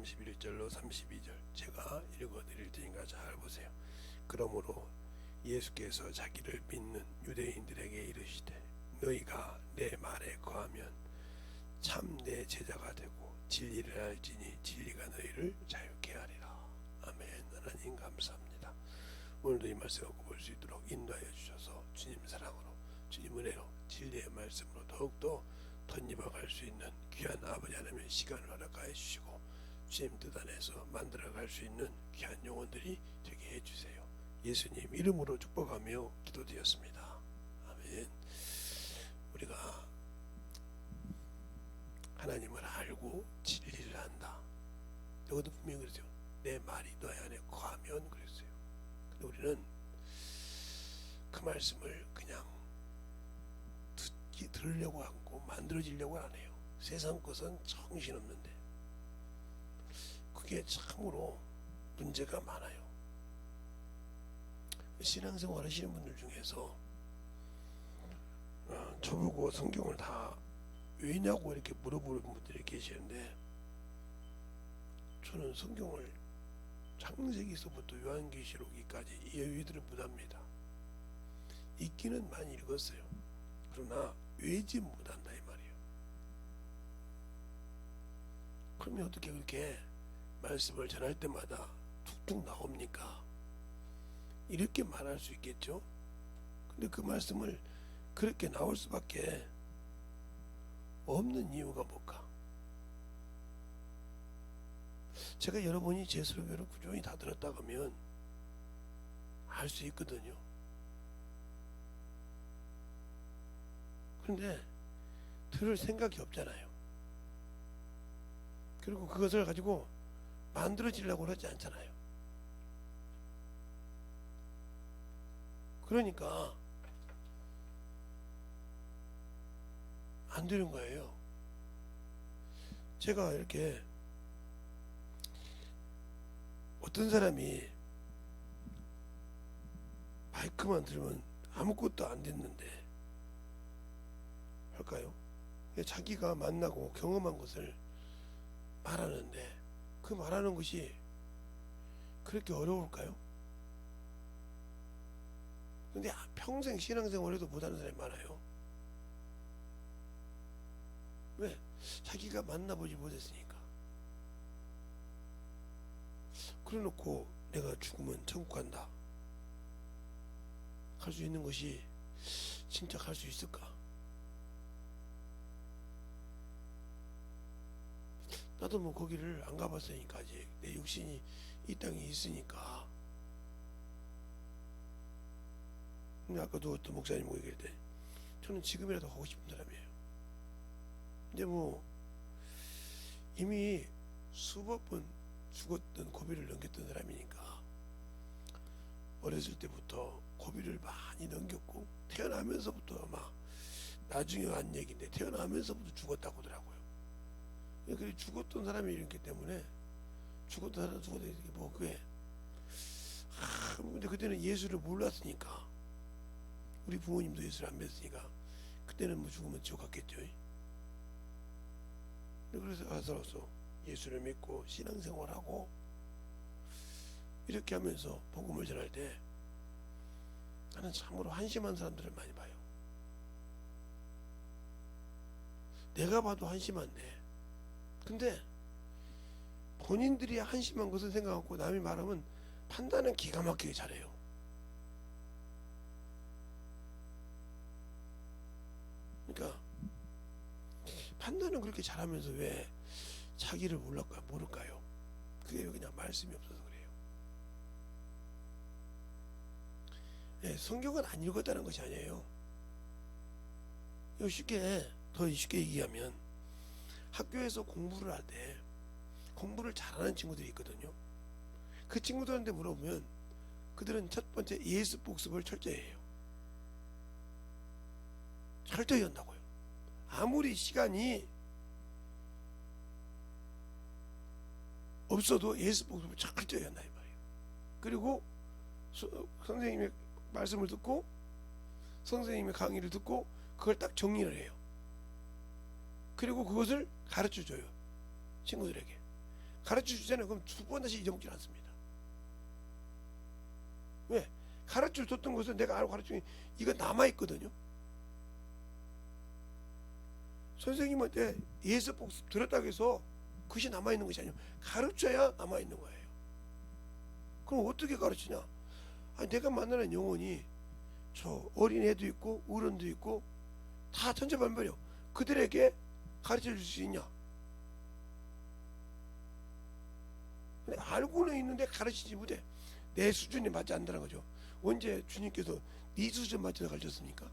31절로 32절 제가 읽어드릴 테니까 잘 보세요. 그러므로 예수께서 자기를 믿는 유대인들에게 이르시되 너희가 내 말에 거하면 참 내 제자가 되고 진리를 알지니 진리가 너희를 자유케 하리라. 아멘. 하나님 감사합니다. 오늘도 이 말씀을 볼 수 있도록 인도하여 주셔서 주님 사랑으로 주님 은혜로 진리의 말씀으로 더욱더 덧입어 갈 수 있는 귀한 아버지 하나님의 시간을 허락하여 주시고 주님 뜻 안에서 만들어갈 수 있는 귀한 영혼들이 되게 해주세요. 예수님 이름으로 축복하며 기도드렸습니다. 아멘. 우리가 하나님을 알고 진리를 안다. 여기도 분명히 그랬어요. 내 말이 너희 안에 거하면 그랬어요. 근데 우리는 그 말씀을 그냥 들으려고 하고 만들어지려고 안 해요. 세상 것은 정신없는데 그게 참으로 문제가 많아요. 신앙생활 하시는 분들 중에서 저보고 성경을 다 왜냐고 이렇게 물어보는 분들이 계시는데 저는 성경을 창세기서부터 요한계시록기까지 여의들을 못합니다. 읽기는 많이 읽었어요. 그러나 외지 못한다 이 말이에요. 그러면 어떻게 그렇게 말씀을 전할 때마다 툭툭 나옵니까? 이렇게 말할 수 있겠죠. 근데 그 말씀을 그렇게 나올 수밖에 없는 이유가 뭘까? 제가 여러분이 제 설교를 꾸준히 다 들었다 그러면 알 수 있거든요. 그런데 들을 생각이 없잖아요. 그리고 그것을 가지고 만들어지려고 하지 않잖아요. 그러니까 안 되는 거예요. 제가 이렇게 어떤 사람이 마이크만 들으면 아무것도 안 됐는데 할까요? 자기가 만나고 경험한 것을 말하는데 그 말하는 것이 그렇게 어려울까요? 근데 평생 신앙생활에도 못하는 사람이 많아요. 왜? 자기가 만나보지 못했으니까. 그래놓고 내가 죽으면 천국 간다. 갈 수 있는 것이 진짜 갈 수 있을까? 나도 뭐 거기를 안 가봤으니까 아직 내 육신이 이 땅에 있으니까. 근데 아까도 어떤 목사님 얘기할 때 저는 지금이라도 가고 싶은 사람이에요. 근데 뭐 이미 수백 번 죽었던 고비를 넘겼던 사람이니까 어렸을 때부터 고비를 많이 넘겼고 태어나면서부터 막 나중에 한 얘기인데 태어나면서부터 죽었다고 하더라고요. 그래 죽었던 사람이 이렇기 때문에 죽었던 사람 죽었던 게 뭐 그게 근데 그때는 예수를 몰랐으니까 우리 부모님도 예수를 안 믿었으니까 그때는 뭐 죽으면 지옥 갔겠죠. 그래서 가서로서 예수를 믿고 신앙생활하고 이렇게 하면서 복음을 전할 때 나는 참으로 한심한 사람들을 많이 봐요. 내가 봐도 한심한데 근데 본인들이 한심한 것을 생각하고 남이 말하면 판단은 기가 막히게 잘해요. 그러니까 판단은 그렇게 잘하면서 왜 자기를 모를까요? 그게 그냥 말씀이 없어서 그래요. 네, 성경은 안 읽었다는 것이 아니에요. 더 쉽게 얘기하면 학교에서 공부를 할 때 공부를 잘하는 친구들이 있거든요. 그 친구들한테 물어보면 그들은 첫 번째 예습 복습을 철저히 해요. 철저히 한다고요. 아무리 시간이 없어도 예습 복습을 철저히 한다 이 말이에요. 그리고 선생님의 말씀을 듣고 선생님의 강의를 듣고 그걸 딱 정리를 해요. 그리고 그것을 가르쳐줘요. 친구들에게. 가르쳐 주잖아요. 그럼 두 번 다시 잊어먹지 않습니다. 왜? 가르쳐 줬던 것을 내가 알고 가르치니 이거 남아있거든요. 선생님한테 예습 복습 들었다고 해서 그것이 남아있는 것이 아니에요. 가르쳐야 남아있는 거예요. 그럼 어떻게 가르치냐? 아니, 내가 만나는 영혼이 저 어린애도 있고 어른도 있고 다 천차만별이요. 그들에게 가르쳐 줄 수 있냐? 근데 알고는 있는데 가르치지 못해. 내 수준에 맞지 않는다는 거죠. 언제 주님께서 네 수준 맞춰서 가르쳤습니까?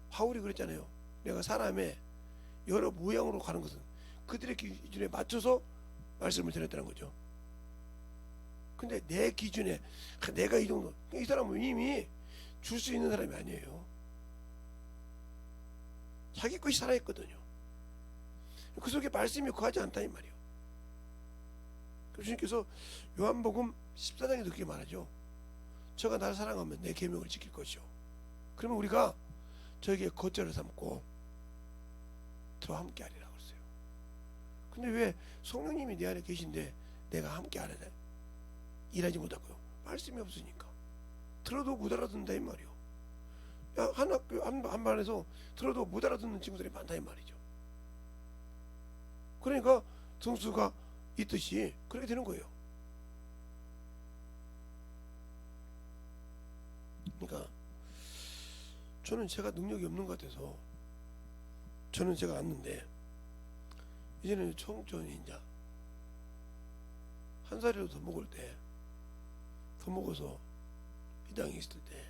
바울이 그랬잖아요. 내가 사람의 여러 모양으로 가는 것은 그들의 기준에 맞춰서 말씀을 드렸다는 거죠. 근데 내 기준에 내가 이 정도, 이 사람은 이미 줄 수 있는 사람이 아니에요. 자기 것이 살아있거든요. 그 속에 말씀이 거하지 않다 이 말이에요. 주님께서 요한복음 14장에도 그렇게 말하죠. 저가 나를 사랑하면 내 계명을 지킬 것이요. 그러면 우리가 저에게 거절을 삼고 저와 함께 하리라고 했어요. 근데 왜 성령님이 내 안에 계신데 내가 함께 하려 일하지 못하고요? 말씀이 없으니까. 들어도 못 알아듣는다 이 말이요. 야, 한 학교 한 반에서 들어도 못 알아듣는 친구들이 많다 이 말이죠. 그러니까 성수가 있듯이 그렇게 되는 거예요. 그러니까 저는 제가 능력이 없는 것 같아서 저는 제가 왔는데 이제는 청천이 이제 한 살이라도 더 먹을 때 더 먹어서 이 땅에 있을 때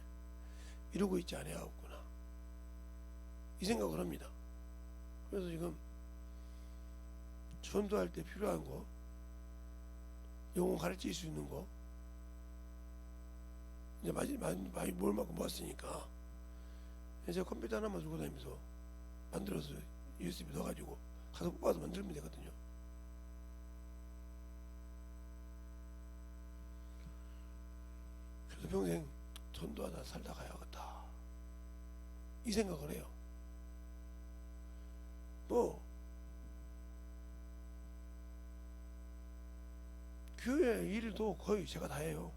이러고 있지 않아야겠구나 이 생각을 합니다. 그래서 지금 전도할 때 필요한 거, 영혼 가르칠 수 있는 거 이제 많이 모을 만큼 모았으니까 이제 컴퓨터 하나만 들고 다니면서 만들어서 USB 넣어가지고 가서 뽑아서 만들면 되거든요. 그래서 평생 전도하다 살다 가야겠다 이 생각을 해요. 뭐 교회 일도 거의 제가 다 해요.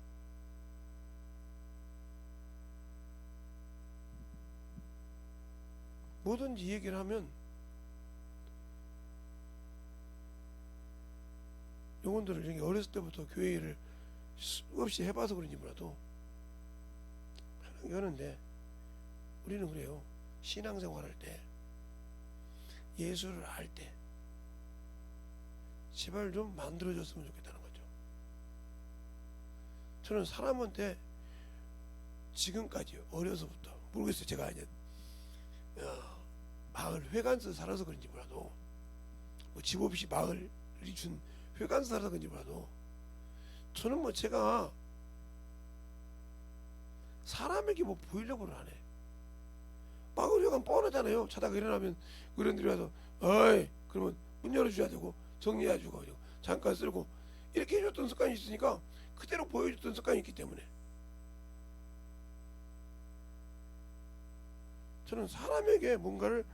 뭐든지 얘기를 하면 영혼들을 이렇게 어렸을 때부터 교회 일을 수없이 해봐서 그런지 몰라도 편하게 하는데 우리는 그래요. 신앙생활 할 때 예수를 알 때 제발 좀 만들어줬으면 좋겠다는 거죠. 저는 사람한테 지금까지 어려서부터 모르겠어요. 제가 이제 마을 회관서 살아서 그런지 몰라도 뭐 집 없이 마을이 준 회관서 살아서 그런지 몰라도 저는 뭐 제가 사람에게 뭐 보이려고는 안 해. 마을 회관 뻔하잖아요. 자다가 일어나면 어른들이 와서 어이 그러면 문 열어줘야 되고 정리해주고 잠깐 쓸고 이렇게 해줬던 습관이 있으니까 그대로 보여줬던 습관이 있기 때문에 저는 사람에게 뭔가를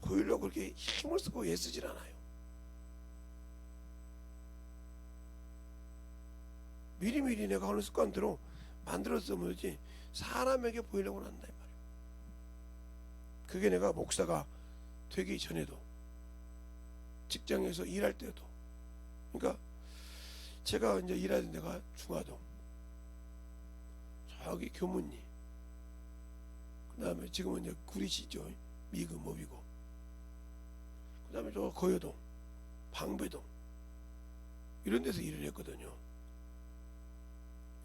보이려고 그렇게 힘을 쓰고 애쓰질 않아요. 미리미리 내가 하는 습관대로 만들었으면 지 사람에게 보이려고는 한다 이 말이에요. 그게 내가 목사가 되기 전에도 직장에서 일할 때도 그러니까 제가 이제 일하던 데가 중화동 저기 교문리 그 다음에 지금은 이제 구리시죠. 미금 업이고 그 다음에 저 거여동 방배동 이런 데서 일을 했거든요.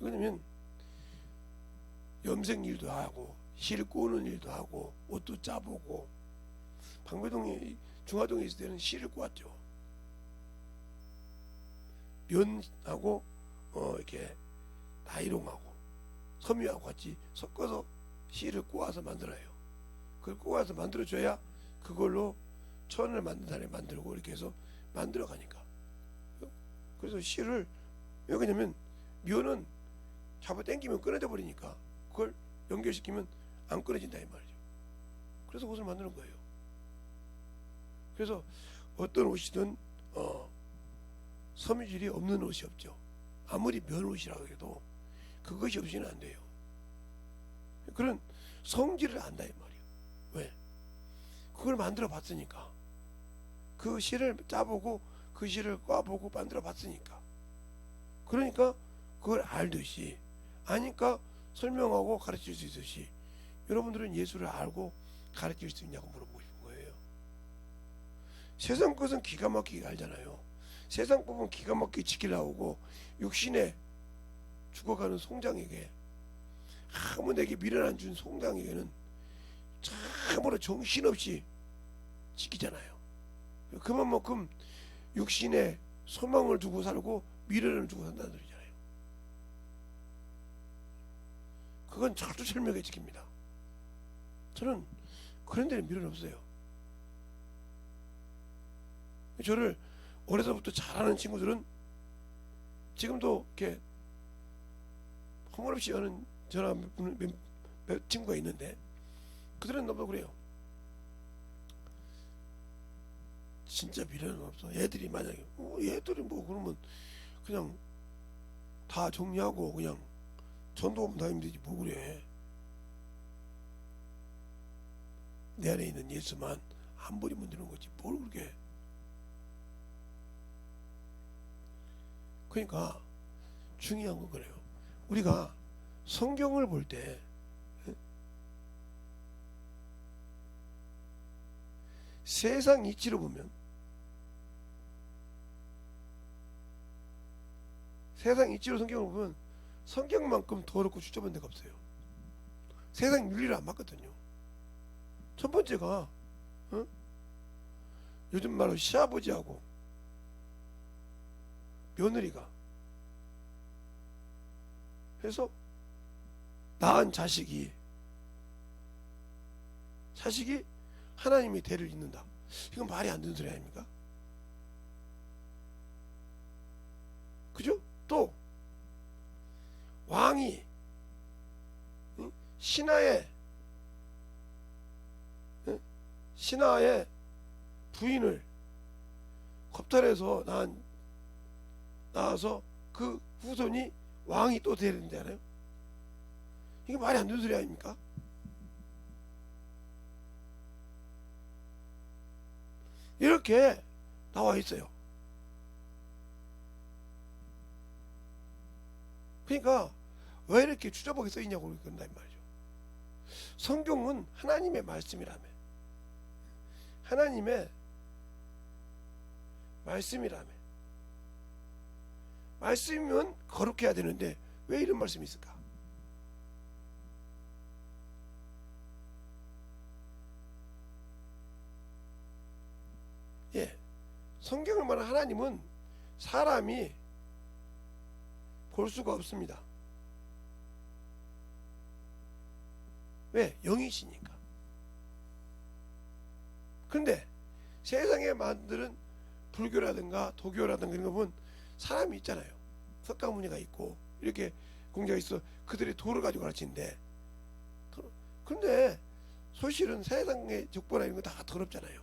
왜냐면 염색 일도 하고 실 꼬는 일도 하고 옷도 짜보고 방배동에 중화동에 있을 때는 실을 꼬았죠. 면하고 이렇게 나이롱하고 섬유하고 같이 섞어서 실을 꼬아서 만들어요. 그걸 꼬아서 만들어줘야 그걸로 천을 만든 사람이 만들고 이렇게 해서 만들어 가니까. 그래서 실을 왜 그러냐면 면은 잡아 당기면 끊어져 버리니까 그걸 연결시키면 안 끊어진다 이 말이죠. 그래서 옷을 만드는 거예요. 그래서 어떤 옷이든 섬유질이 없는 옷이 없죠. 아무리 면옷이라고 해도 그것이 없이는 안 돼요. 그런 성질을 안다 이 말이에요. 왜? 그걸 만들어 봤으니까. 그 실을 짜보고 그 실을 꽈보고 만들어 봤으니까. 그러니까 그걸 알듯이 아니까 설명하고 가르칠 수 있듯이 여러분들은 예수를 알고 가르칠 수 있냐고 물어보고 싶은 거예요. 세상 것은 기가 막히게 알잖아요. 세상 법은 기가 막히게 지키려고 육신에 죽어가는 송장에게 아무 내게 미련 안 준 송장에게는 참으로 정신없이 지키잖아요. 그만큼 육신에 소망을 두고 살고 미련을 두고 산다는 소리잖아요. 그건 철두철미하게 지킵니다. 저는 그런 데는 미련 없어요. 저를 어려서부터 잘 아는 친구들은 지금도 이렇게 허물없이 하는 전화 몇 친구가 있는데 그들은 너무 그래요. 진짜 미련은 없어. 애들이 만약에 애들이 뭐 그러면 그냥 다 정리하고 그냥 전도하면 다니면 되지 뭐 그래. 내 안에 있는 예수만 안 버리면 되는 거지 뭘 그렇게. 그러니까 중요한 건 그래요. 우리가 성경을 볼 때 세상 이치로 보면 세상 이치로 성경을 보면 성경만큼 더럽고 추접한 데가 없어요. 세상 윤리를 안 맞거든요. 첫 번째가 요즘 말로 시아버지하고 며느리가 해서 낳은 자식이 하나님의 대를 잇는다. 이건 말이 안 되는 소리 아닙니까? 그죠? 또 왕이 신하의 부인을 겁탈해서 낳아서 그 후손이 왕이 또 돼야 된다잖아요. 이게 말이 안 되는 소리 아닙니까? 이렇게 나와 있어요. 그러니까 왜 이렇게 추잡하게 써 있냐고 그런다 이 말이죠. 성경은 하나님의 말씀이라며. 하나님의 말씀이라며. 말씀이면 거룩해야 되는데 왜 이런 말씀이 있을까? 예, 성경을 말하는 하나님은 사람이 볼 수가 없습니다. 왜? 영이시니까. 그런데 세상에 만드는 불교라든가 도교라든가 이런 거 보면 사람이 있잖아요. 석가모니가 있고 이렇게 공자가 있어 그들의 도를 가지고 가르치는데, 근데 소실은 세상의 족보나 이런 거 다 더럽잖아요.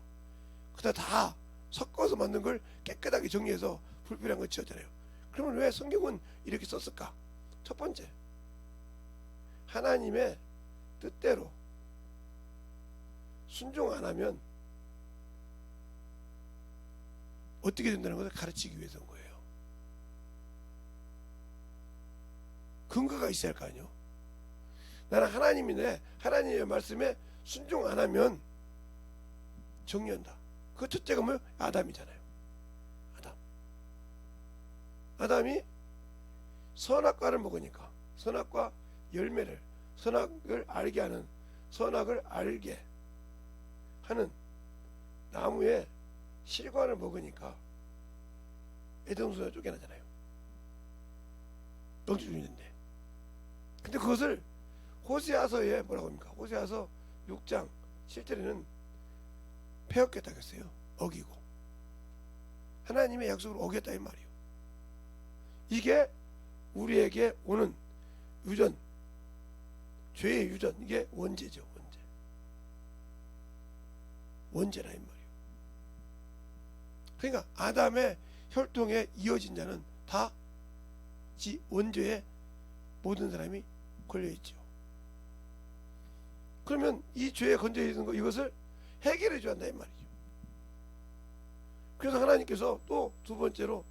그다 다 섞어서 만든 걸 깨끗하게 정리해서 불필요한 거 지었잖아요. 그러면 왜 성경은 이렇게 썼을까? 첫 번째, 하나님의 뜻대로 순종 안 하면 어떻게 된다는 것을 가르치기 위해서인 거예요. 근거가 있어야 할 거 아니에요. 나는 하나님의 말씀에 순종 안 하면 정리한다. 그 첫째가 뭐예요? 아담이잖아요. 아담이 선악과를 먹으니까 선악과 열매를, 선악을 알게 하는, 선악을 알게 하는 나무의 실과를 먹으니까 에덴수가 쫓겨나잖아요. 영주주의 있는데. 근데 그것을 호세아서에 뭐라고 합니까? 호세아서 6장 7절에는 폐역했다고 했어요. 어기고 하나님의 약속을 어겼다 이 말이에요. 이게 우리에게 오는 유전, 죄의 유전, 이게 원죄죠. 원죄라 이 말이에요. 그러니까 아담의 혈통에 이어진 자는 다 원죄에 모든 사람이 걸려있죠. 그러면 이 죄에 건져 있는 거 이것을 해결해 줘야 한다 이 말이죠. 그래서 하나님께서 또 두 번째로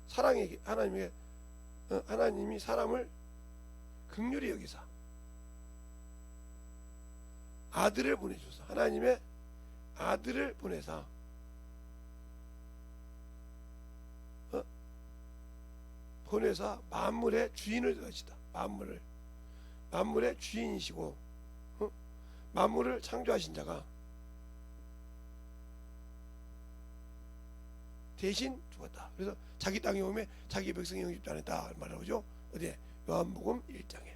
사랑에게 하나님이 사람을 긍휼히 여기사 아들을 보내주사 하나님의 아들을 보내사 만물의 주인을 하시다. 만물의 주인이시고 만물을 창조하신 자가 대신 죽었다. 그래서 자기 땅에 오면 자기 백성이 영접지 않았다 말하죠. 어디에? 요한복음 1장에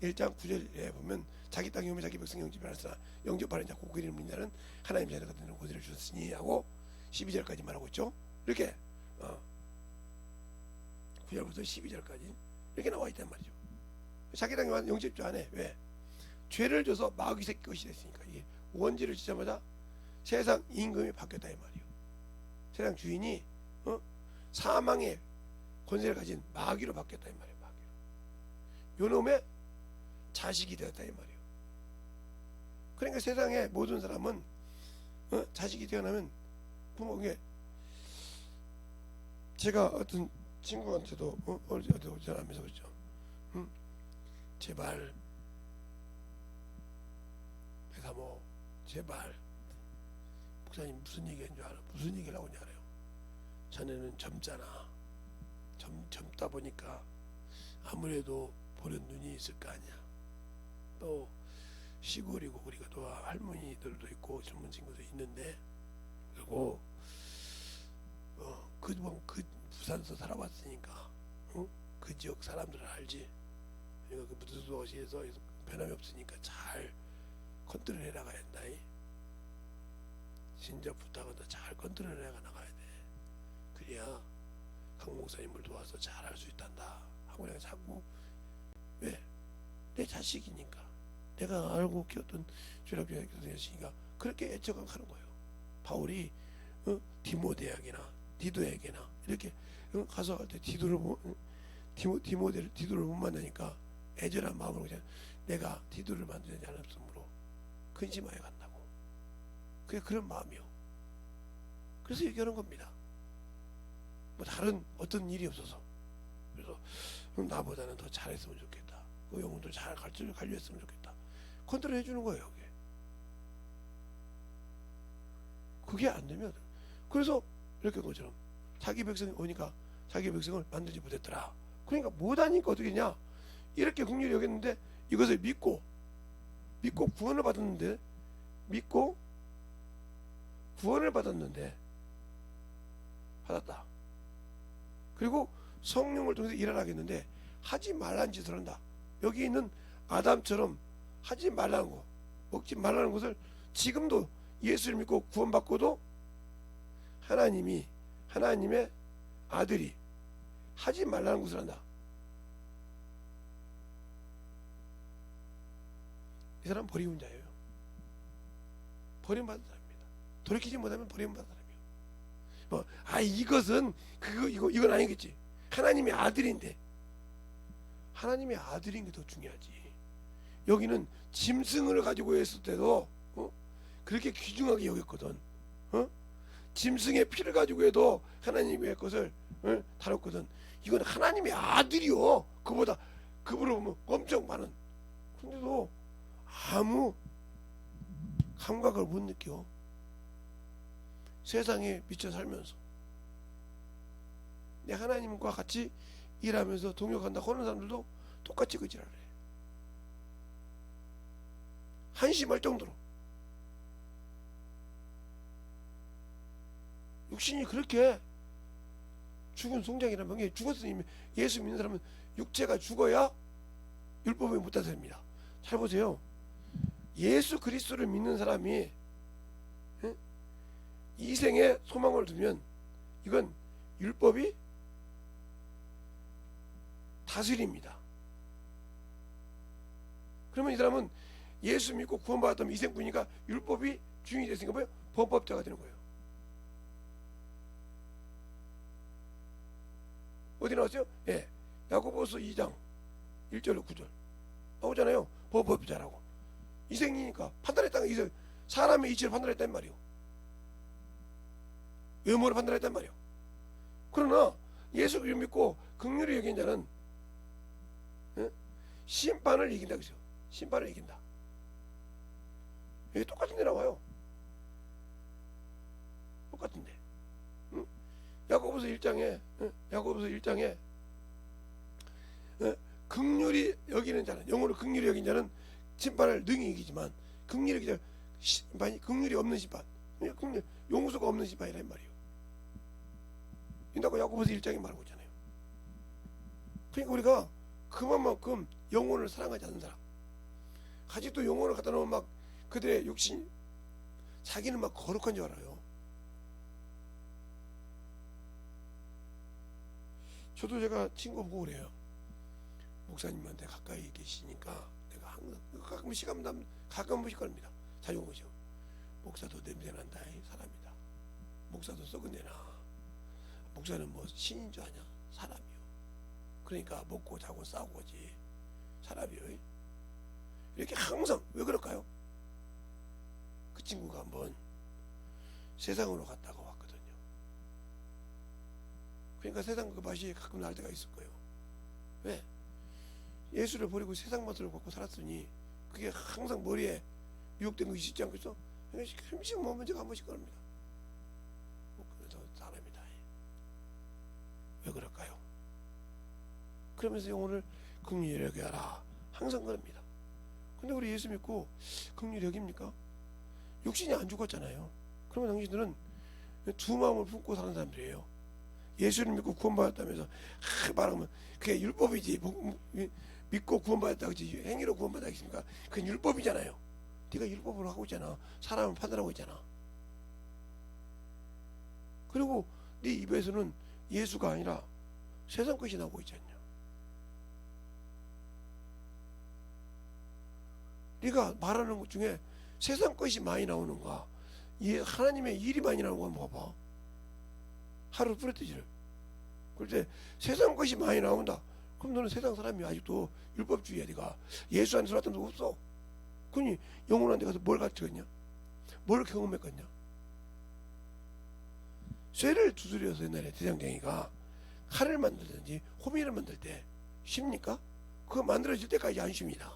1장 9절에 보면 자기 땅에 오면 자기 백성이 영접지 않았으나 영접하는 자 고기를 물린 자는 하나님 자녀가 되는 고지를 주셨으니 하고 12절까지 말하고 있죠. 이렇게 9절부터 12절까지 이렇게 나와 있단 말이죠. 자기 땅에 와서 영접지 않아. 왜? 죄를 져서 마귀 새끼 것이 됐으니까. 이게 원죄를 짓자마자 세상 임금이 바뀌었다 이 말이에요. 세상 주인이 사망의 권세를 가진 마귀로 바뀌었다 이 말이에요. 마귀로. 요놈의 자식이 되었다 이 말이에요. 그러니까 세상의 모든 사람은 자식이 태어나면 부모에게 제가 어떤 친구한테도 어디서 전화하면서 그랬죠. 제발 배사모 제발 목사님 무슨 얘기인 줄 알아? 무슨 얘기를 하고 있냐 알아요? 자네는 젊잖아. 젊다 보니까 아무래도 보는 눈이 있을 거 아니야. 또 시골이고 우리가 또 할머니들도 있고 젊은 친구도 있는데 그리고 그 부산서 살아봤으니까 그 지역 사람들을 알지. 그러니까 그 부두도시에서 변함이 없으니까 잘 컨트롤해 나가야 한다. 진짜 부탁한다. 잘 컨트롤해 나가야 돼. 그래야 강 목사님을 도와서 잘 할 수 있단다 하고 내가 자꾸 왜? 내 자식이니까 내가 알고 키웠던 주일학교 교수님이시니까 그렇게 애처가 가는 거예요. 바울이 디모데에게나 디도에게나 이렇게 가서 할 때 디도를 못 만나니까 애절한 마음으로 그냥 내가 디도를 만들지 않았으므로 근심하여 간다고. 그게 그런 마음이요. 그래서 얘기하는 겁니다. 뭐 다른 어떤 일이 없어서. 그래서 나보다는 더 잘했으면 좋겠다. 그 영혼들 잘 관리했으면 좋겠다. 컨트롤 해주는 거예요. 그게 안 되면 그래서 이렇게 것처럼 자기 백성이 오니까 자기 백성을 만들지 못했더라. 그러니까 못하니까 어떻게 했냐? 이렇게 긍휼히 여겼는데 이것을 믿고 구원을 받았는데 받았다. 그리고 성령을 통해서 일을 하겠는데 하지 말라는 짓을 한다. 여기 있는 아담처럼 하지 말라는 거, 먹지 말라는 것을 지금도 예수를 믿고 구원받고도 하나님의 아들이 하지 말라는 것을 한다. 이 사람은 버리운 자예요. 버림받은 사람입니다. 돌이키지 못하면 버림받은 사람이에요. 이것은 이건 아니겠지. 하나님의 아들인데 하나님의 아들인 게 더 중요하지. 여기는 짐승을 가지고 했을 때도 그렇게 귀중하게 여겼거든. 짐승의 피를 가지고 해도 하나님의 것을 다뤘거든. 이건 하나님의 아들이요. 그보다 급으로 보면 엄청 많은. 근데도 아무 감각을 못 느껴. 세상에 미쳐 살면서 내 하나님과 같이 일하면서 동역한다고 하는 사람들도 똑같이 그 지랄을 해. 한심할 정도로 육신이 그렇게 죽은 송장이란 명예 죽었으니 예수 믿는 사람은 육체가 죽어야 율법에 못 다스립니다. 잘 보세요. 예수 그리스도를 믿는 사람이 이 생에 소망을 두면 이건 율법이 다스립니다. 그러면 이 사람은 예수 믿고 구원받았다면 이 생뿐이니까 율법이 주인이 됐으니까 뭐예요? 범법자가 되는 거예요. 어디 나왔어요? 예, 야고보서 2장 1절로 9절 나오잖아요. 법자라고 이생이니까 판단했다는 이생 사람의 이치를 판단했단 말이요. 외모를 판단했단 말이요. 그러나 예수를 믿고 긍휼히 여긴 자는 심판을 이긴다 그죠? 심판을 이긴다. 여기 똑같은 데 나와요. 똑같은데. 야고보서 1장에 긍휼히 여기는 자는 영으로 긍휼히 여긴 자는 심판을 능히 이기지만 긍휼히 여긴 자는 심판이 긍휼이 없는 심판, 용서가 없는 심판이란 말이에요. 인다고 야고보서 1장에 말하고 있잖아요. 그러니까 우리가 그만큼 영혼을 사랑하지 않는 사람, 아직도 영혼을 갖다 놓으면 막 그들의 육신, 자기는 막 거룩한 줄 알아요. 저도 제가 친구 보고 그래요. 목사님한테 가까이 계시니까 내가 항상 가끔 시간 남 가끔 보실 겁니다. 자주 오죠. 목사도 냄새 난다 이 사람이다. 목사도 썩은 내나. 목사는 뭐 신인 줄 아냐? 사람이요. 그러니까 먹고 자고 싸우고 오지. 사람이요. 이렇게 항상 왜 그럴까요? 그 친구가 한번 세상으로 갔다가 왔거든요. 그러니까 세상 그 맛이 가끔 날 때가 있을 거예요. 왜? 예수를 버리고 세상 맛을 갖고 살았으니 그게 항상 머리에 미혹된 거 있지 않겠어? 음식 먹으면 제가 한 번씩 그럽니다. 그래서 사람이다. 왜 그럴까요? 그러면서 영혼을 긍휼히 여겨라. 항상 그럽니다. 근데 우리 예수 믿고 긍휼히 여깁니까? 육신이 안 죽었잖아요. 그러면 당신들은 두 마음을 품고 사는 사람들이에요. 예수를 믿고 구원받았다면서 말하면 그게 율법이지. 믿고 구원받았다 그지 행위로 구원받았다 했습니까? 그건 율법이잖아요. 네가 율법으로 하고 있잖아. 사람을 판단하고 있잖아. 그리고 네 입에서는 예수가 아니라 세상 것이 나오고 있지 않냐. 네가 말하는 것 중에 세상 것이 많이 나오는가, 하나님의 일이 많이 나오는 거 한번 봐봐. 하루 뿌렸듯이. 그럴 때 세상 것이 많이 나온다. 그럼 너는 세상 사람이 아직도 율법주의야. 네가 예수 안에서 살았던 적 없어. 그러니 영혼한 데 가서 뭘 가르쳤냐? 뭘 경험했겠냐? 쇠를 두드려서 옛날에 대장장이가 칼을 만들든지 호미를 만들 때 쉽니까? 그거 만들어질 때까지 안쉽니다.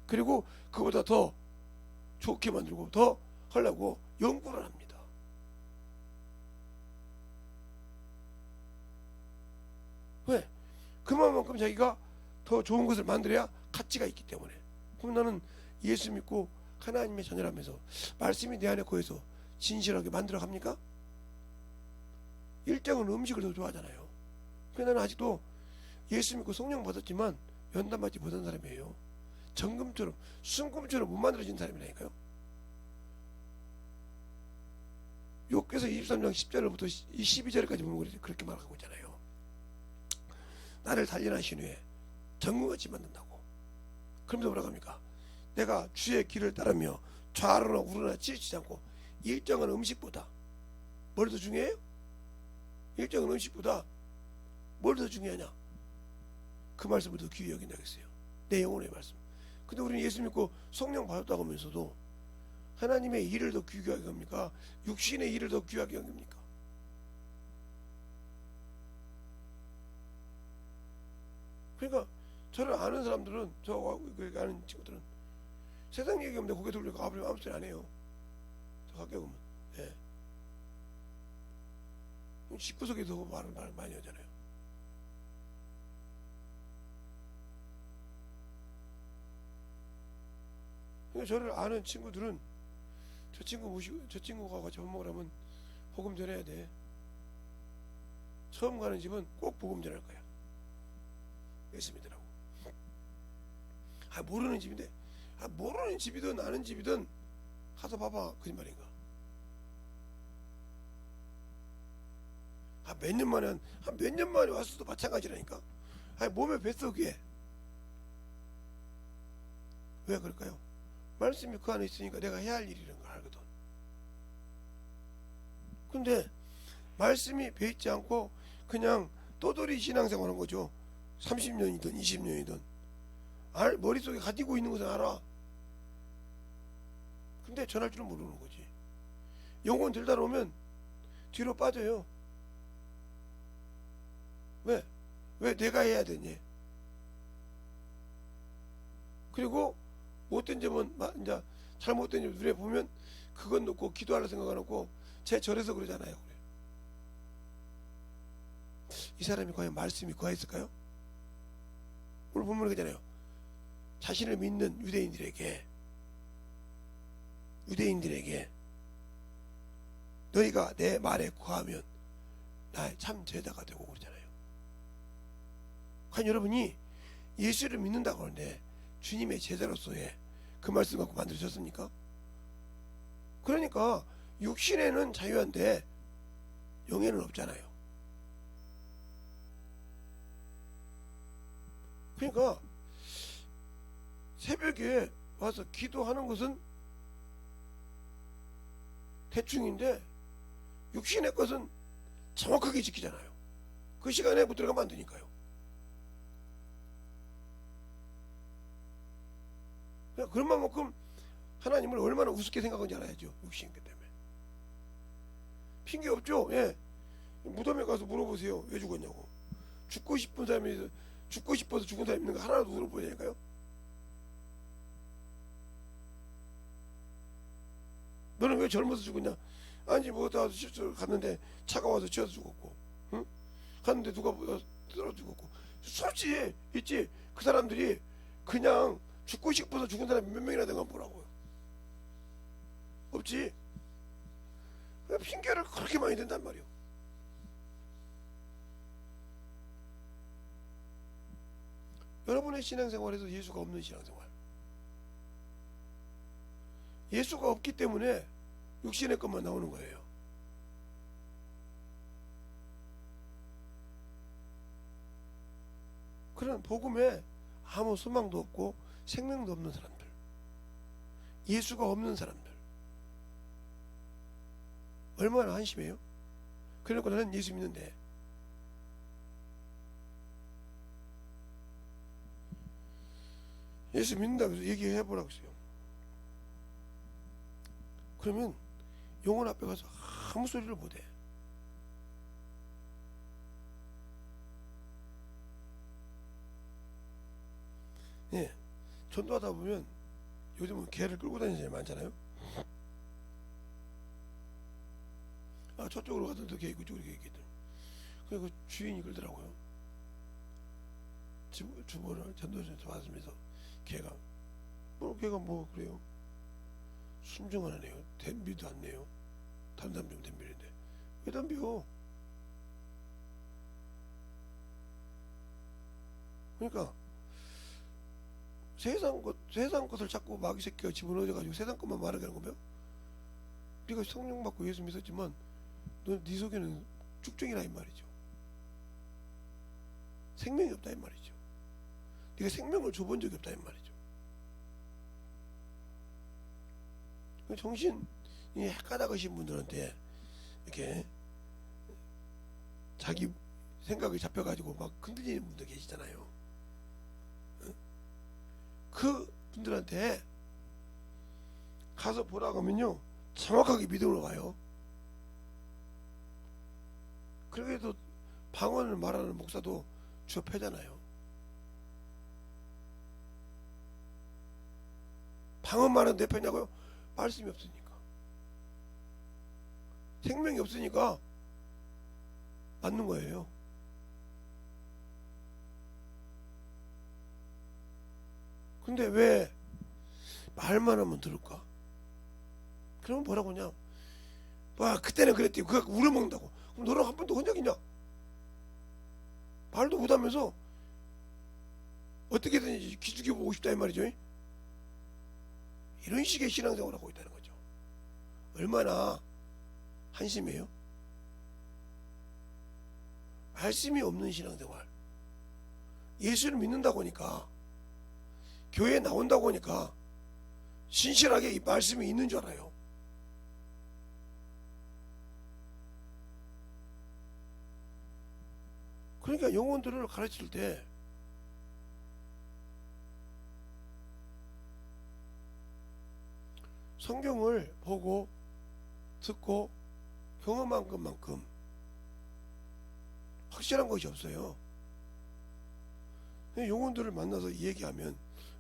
그리고 그보다 더 좋게 만들고 더 하려고 연구를 합니다. 왜? 그만큼 자기가 더 좋은 것을 만들어야 가치가 있기 때문에. 그럼 나는 예수 믿고 하나님의 자녀라면서 말씀이 내 안에 거해서 진실하게 만들어 갑니까? 일정은 음식을 더 좋아하잖아요. 그래서 나는 아직도 예수 믿고 성령 받았지만 연단 받지 못한 사람이에요. 정금처럼 순금처럼 못 만들어진 사람이라니까요. 욥기서 23장 10절부터 12절까지 보면 그렇게 말하고 있잖아요. 나를 단련하신 후에 정금같이 만든다고. 그러면서 뭐라고 합니까? 내가 주의 길을 따르며 좌로나 우로나 치우치지 않고 일정한 음식보다 뭘 더 중요해요? 일정한 음식보다 뭘 더 중요하냐? 그 말씀을 더 귀히 여긴다고 했어요. 내 영혼의 말씀. 근데 우리는 예수 믿고 성령 받았다고 하면서도 하나님의 일을 더 귀하게 여깁니까? 육신의 일을 더 귀하게 여깁니까? 그러니까 저를 아는 사람들은, 저 아는 친구들은 세상 얘기하면 고개 돌리고 아무 소리 안 해요. 저 가까이 오면. 예. 집구석에서 말을 많이 하잖아요. 그러니까 저를 아는 친구들은 저 친구가 같이 밥 먹으라면 복음 전해야 돼. 처음 가는 집은 꼭 복음 전할 거야. 예수 믿으라고. 모르는 집인데, 모르는 집이든 아는 집이든 가서 봐봐. 거짓말인가? 몇 년 만에 왔어도 마찬가지라니까. 몸에 뱃어 그게. 왜 그럴까요? 말씀이 그 안에 있으니까 내가 해야 할 일이라는 걸 알거든. 근데 말씀이 배있지 않고 그냥 떠돌이 신앙생활한 거죠. 30년이든 20년이든 머릿속에 가지고 있는 것은 알아. 근데 전할 줄은 모르는 거지. 영혼 들다 놓으면 뒤로 빠져요. 왜 내가 해야 되니? 그리고 못된 점은 이제 잘못된 점 눈에 보면 그건 놓고 기도하려 생각 안 하고 제 절에서 그러잖아요. 그래. 이 사람이 과연 말씀이 거했을까요? 오늘 본문에 그잖아요. 자신을 믿는 유대인들에게 너희가 내 말에 구하면 나의 참 제자가 되고 그러잖아요. 과연 여러분이 예수를 믿는다고 하는데 주님의 제자로서의 그 말씀 갖고 만들어졌습니까? 그러니까 육신에는 자유한데 영에는 없잖아요. 그러니까 새벽에 와서 기도하는 것은 대충인데 육신의 것은 정확하게 지키잖아요. 그 시간에 못 들어가면 안 되니까요. 그런 만큼 하나님을 얼마나 우습게 생각하는지 알아야죠. 육신이기 때문에. 핑계 없죠. 예. 무덤에 가서 물어보세요. 왜 죽었냐고. 죽고 싶은 사람이 죽고 싶어서 죽은 사람 있는 거 하나도 물어보냐니까요. 너는 왜 젊어서 죽었냐? 아니 뭐 다 갔는데 차가 와서 치어서 죽었고, 응? 갔는데 누가 떨어 죽었고. 솔직히 있지. 그 사람들이 그냥 죽고 싶어서 죽은 사람이 몇 명이나 된건 보라고요. 없지. 핑계를 그렇게 많이 댄단 말이요. 여러분의 신앙생활에서 예수가 없는 신앙생활, 예수가 없기 때문에 육신의 것만 나오는 거예요. 그런 복음에 아무 소망도 없고 생명도 없는 사람들, 예수가 없는 사람들 얼마나 한심해요. 그러니까 나는 예수 믿는데 예수 믿는다고 해서 얘기해 보라고 했어요. 그러면 영혼 앞에 가서 아무 소리를 못해. 예, 전도하다 보면 요즘은 개를 끌고 다니는 사람이 많잖아요. 아, 저쪽으로 가더라도 개 있고 저쪽으로 개 있거든. 그리고 주인이 그러더라고요. 주보를 전도전에서 받으면서 걔가 뭐 그래요. 순종 안 해요. 덤비도 안 내요. 다른 사람 좀 덤비는데 왜 덤벼? 그러니까 세상 것을 자꾸 마귀 새끼가 집어넣어가지고 세상 것만 말하게 하는 거면, 네가 성령 받고 예수 믿었지만 네 속에는 쭉정이라 이 말이죠. 생명이 없다 이 말이죠. 네가 생명을 줘본 적이 없다 이 말이죠. 정신이 헷가닥하신 분들한테 이렇게 자기 생각이 잡혀가지고 막 흔들리는 분들 계시잖아요. 그 분들한테 가서 보라고 하면요 정확하게 믿음으로 와요. 그래도 방언을 말하는 목사도 주업하잖아요. 방언 말하는 내 편이냐고요? 말씀이 없으니까, 생명이 없으니까 맞는 거예요. 근데 왜 말만 하면 들을까? 그러면 뭐라고 하냐? 와 그때는 그랬대. 그거 우려먹는다고. 그럼 너랑 한 번도 한 적 있냐? 말도 못하면서 어떻게든지 기죽여 보고 싶다 이 말이죠. 이런 식의 신앙생활을 하고 있다는 거죠. 얼마나 한심해요? 말씀이 없는 신앙생활. 예수를 믿는다고 하니까, 교회에 나온다고 하니까 신실하게 이 말씀이 있는 줄 알아요. 그러니까 영혼들을 가르칠 때 성경을 보고 듣고 경험한 것만큼 확실한 것이 없어요. 영혼들을 만나서 얘기하면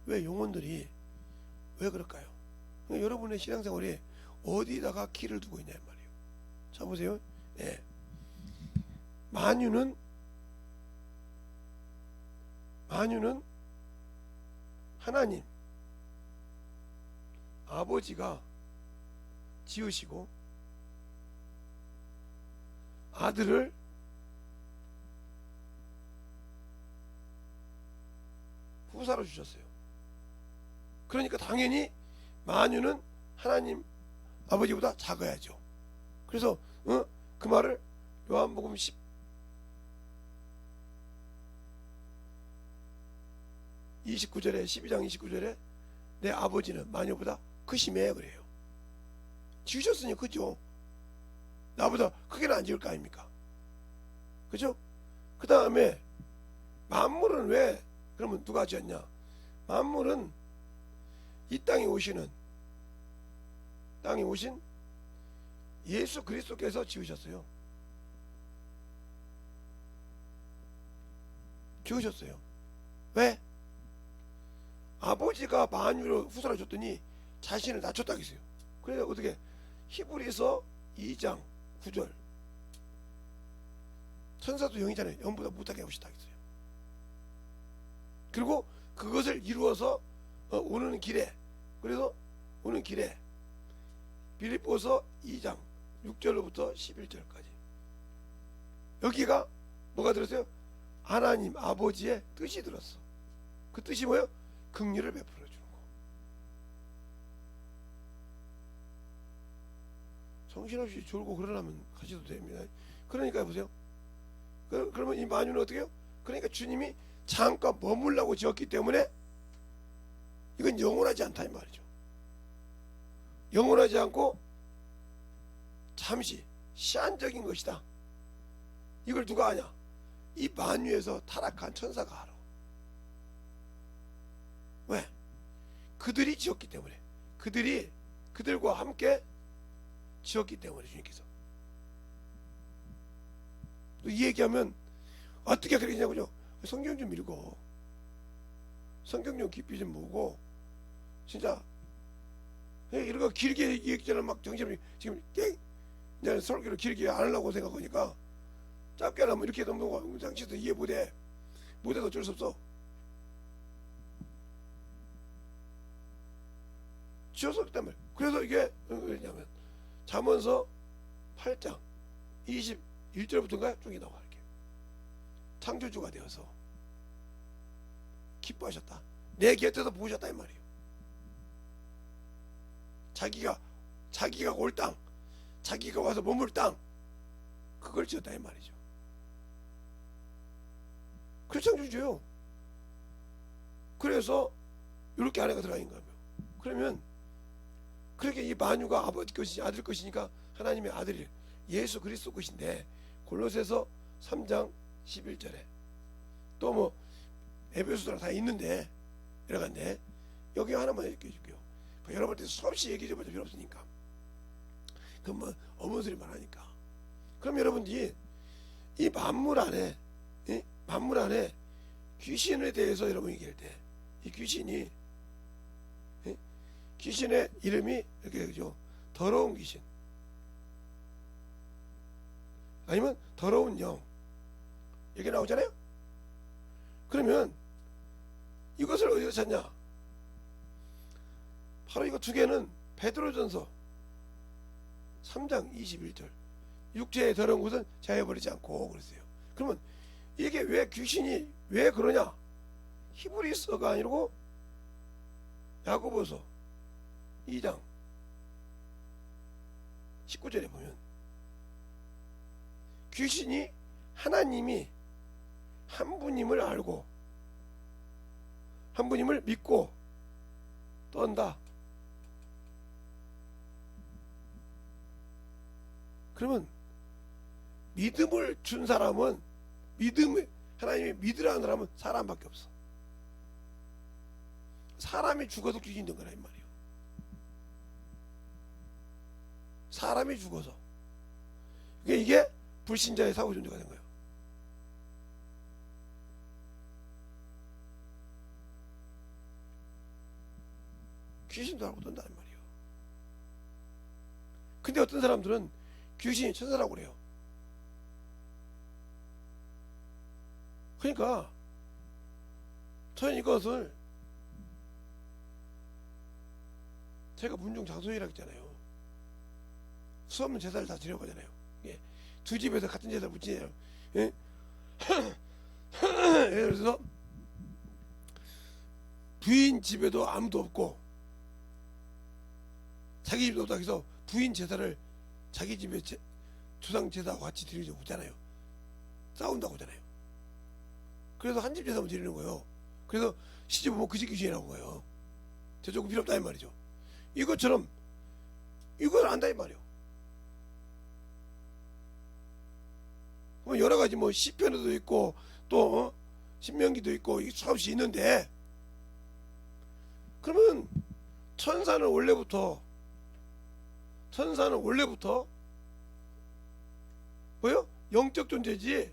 왜 영혼들이 왜 그럴까요? 여러분의 신앙생활에 어디다가 키를 두고 있냐 말이에요. 자 보세요. 예. 만유는 하나님 아버지가 지으시고 아들을 후사로 주셨어요. 그러니까 당연히 만유는 하나님 아버지보다 작아야죠. 그래서 그 말을 요한복음 29절에 12장 29절에 내 아버지는 만유보다 크시매 그래요. 지으셨으니 크죠. 나보다 크게는 안 지을 거 아닙니까? 그죠? 그 다음에 만물은 왜 그러면 누가 지었냐? 만물은 이 땅에 오신 예수 그리스도께서 지으셨어요. 지으셨어요. 왜? 아버지가 만유를 후사로 줬더니 자신을 낮췄다 했어요. 그래서 어떻게 히브리서 2장 9절 천사도 영이잖아요. 영보다 못하게 하시다 했어요. 그리고 그것을 이루어서 오는 길에 빌립보서 2장 6절로부터 11절까지 여기가 뭐가 들었어요? 하나님 아버지의 뜻이 들었어. 그 뜻이 뭐예요? 긍휼을 베풀어 주는 거. 정신없이 졸고 그러려면 가셔도 됩니다. 그러니까 보세요. 그러면 이 만유는 어떻게 해요? 그러니까 주님이 잠깐 머물라고 지었기 때문에 이건 영원하지 않다 이 말이죠. 영원하지 않고 잠시 시한적인 것이다. 이걸 누가 아냐? 이 만유에서 타락한 천사가 알아. 왜? 그들이 지었기 때문에. 그들과 함께 지었기 때문에 주님께서. 이 얘기하면 어떻게 그러냐고요? 성경 좀 읽어. 성경 좀 깊이 좀 보고 진짜 이런 거 길게 얘기하면 막 정신이 지금 이제 설교를 길게 안 하려고 생각하니까 짧게 하면 이렇게 넘어가고 장치도 이해 못해도 어쩔 수 없어. 지었었기 때문에. 그래서 이게 왜냐면 잠언서 8장 21절부터인가 쭉 나와 이렇게 창조주가 되어서 기뻐하셨다. 내 곁에서 보셨다 이 말이에요. 자기가 올 땅, 자기가 와서 머물 땅, 그걸 지었다 이 말이죠. 그래서 창조주요. 그래서 이렇게 아내가 들어가 있는 거예요. 그러면 그렇게 이 만유가 아버지 것이 아들 것이니까 하나님의 아들이 예수 그리스도 것인데 골로새서 3장 11절에 또 뭐 에베소서랑 다 있는데 들어갔네. 여기 하나만 얘기해 줄게요. 여러분한테 수없이 얘기해 줘봐도 필요 없으니까. 그럼 뭐 어머니 소리만 하니까. 그럼 여러분들이 이 만물 안에 귀신에 대해서 여러분 얘기할 때 이 귀신의 이름이 이렇게 그죠? 더러운 귀신 아니면 더러운 영 이게 나오잖아요. 그러면 이것을 어디서 찾냐? 바로 이거 두 개는 베드로전서 3장 21절 육체의 더러운 것은 제하여버리지 않고 그랬어요. 그러면 이게 왜 귀신이 왜 그러냐? 히브리서가 아니고 야고보서 2장 19절에 보면 귀신이 하나님이 한 분임을 알고 한 분임을 믿고 떤다. 그러면 믿음을 준 사람은 하나님이 믿으라는 사람은 사람밖에 없어. 사람이 죽어도 귀신이 된 거라 이 말이에요. 사람이 죽어서. 이게 불신자의 사고 존재가 된 거예요. 귀신도 알고 뜬다는 말이에요. 근데 어떤 사람들은 귀신이 천사라고 그래요. 그러니까 저는 이것을 제가 문중장소이라고 했잖아요. 수없는 제사를 다 지내보잖아요. 예. 두 집에서 같은 제사를 못 지내요. 예? 예를 들어서 부인 집에도 아무도 없고 자기 집도 없다 해서 부인 제사를 자기 집에 주상 제사와 같이 드리려고 하잖아요. 싸운다고 하잖아요. 그래서 한 집 제사만 드리는 거예요. 그래서 시집 오면 그 집 귀신이라고 거예요. 저 조금 필요 없다 이 말이죠. 이것처럼 이걸 안다 이 말이에요. 그럼 여러 가지 뭐 시편에도 있고 또 신명기도 있고 수없이 있는데, 그러면 천사는 원래부터 뭐요? 영적 존재지.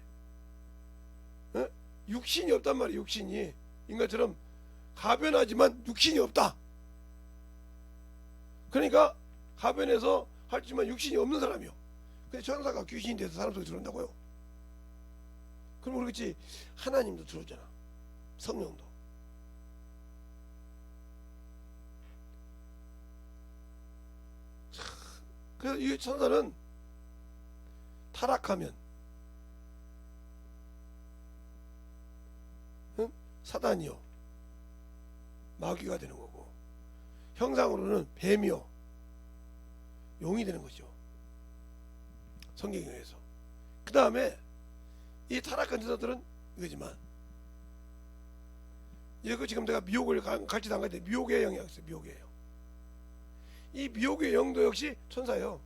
에? 육신이 없단 말이에요. 육신이 인간처럼 가변하지만 육신이 없다. 그러니까 가변해서 하지만 육신이 없는 사람이요. 근데 천사가 귀신이 돼서 사람 속에 들어온다고요. 그럼 그렇지 하나님도 들어오잖아. 성령도. 그래서 이 천사는 타락하면 사단이요 마귀가 되는 거고, 형상으로는 뱀이요 용이 되는 거죠. 성경에 의해서. 그 다음에 이 타락한 천사들은 이거지만, 이거 지금 내가 미혹을 갈지도 안 갈지 미혹의 영이 있어요. 미혹의 영. 이 미혹의 영도 역시 천사예요.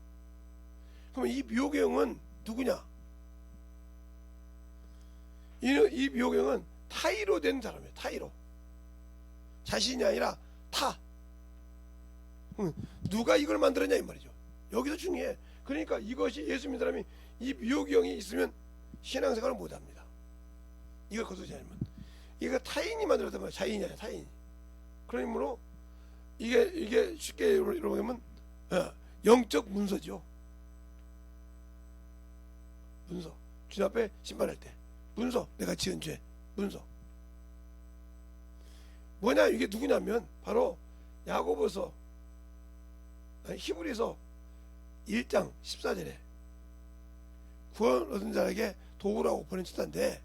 그러면 이 미혹의 영은 누구냐? 이 미혹의 영은 타이로 된 사람이에요. 타이로. 자신이 아니라 타. 누가 이걸 만들었냐 이 말이죠. 여기서 중요해. 그러니까 이것이 예수 믿는 사람이 이 미혹의 영이 있으면 신앙생활을 못합니다. 이걸 거두지 않으면. 이거 타인이 만들었단 말이에요. 자인이 아니라 타인. 그러므로 이게 쉽게 여러분 영적 문서죠. 문서. 주님 앞에 심판할 때 문서. 내가 지은 죄 문서. 뭐냐 이게 누구냐면 바로 야고보서 히브리서 1장 14절에 구원 얻은 자에게 도구라고 보낸 천사인데,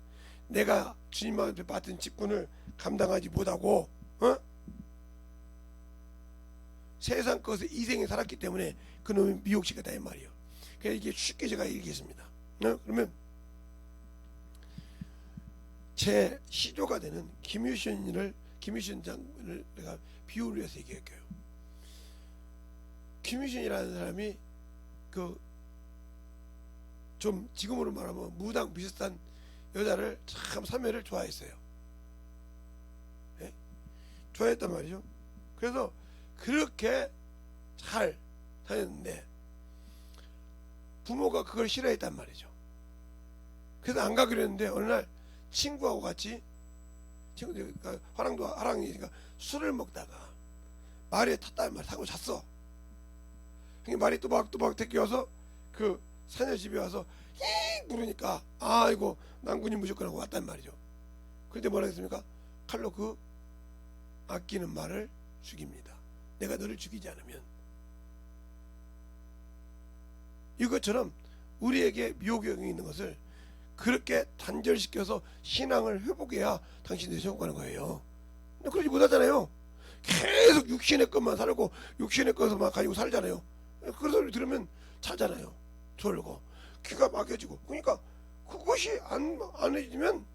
내가 주님 앞에 맡은 직분을 감당하지 못하고 세상 것에 이생에 살았기 때문에 그놈이 미혹시켰다 이 말이에요. 그래서 이게 쉽게 제가 얘기했습니다. 그러면 제 시조가 되는 김유신 장군을 내가 비유를 해서 얘기할게요. 김유신이라는 사람이 좀 지금으로 말하면 무당 비슷한 여자를 참 사매를 좋아했어요. 네? 좋아했단 말이죠. 그래서 그렇게 잘 다녔는데 부모가 그걸 싫어했단 말이죠. 그래서 안 가기로 했는데 어느 날 친구하고 같이, 친구들 화랑이니까 술을 먹다가 말에 탔단 말이야. 타고 잤어. 말이 또박또박 데껴와서 그 사녀 집에 와서 힝 부르니까 아이고 난군이 무조건 하고 왔단 말이죠. 그런데 뭐라 했습니까? 칼로 그 아끼는 말을 죽입니다. 내가 너를 죽이지 않으면. 이것처럼 우리에게 미혹의 영이 있는 것을 그렇게 단절시켜서 신앙을 회복해야 당신들이 성공하는 거예요. 근데 그러지 못하잖아요. 계속 육신의 것만 살고 육신의 것만 가지고 살잖아요. 그런 소리 들으면 자잖아요. 졸고 귀가 막혀지고. 그러니까 그것이 안 해지면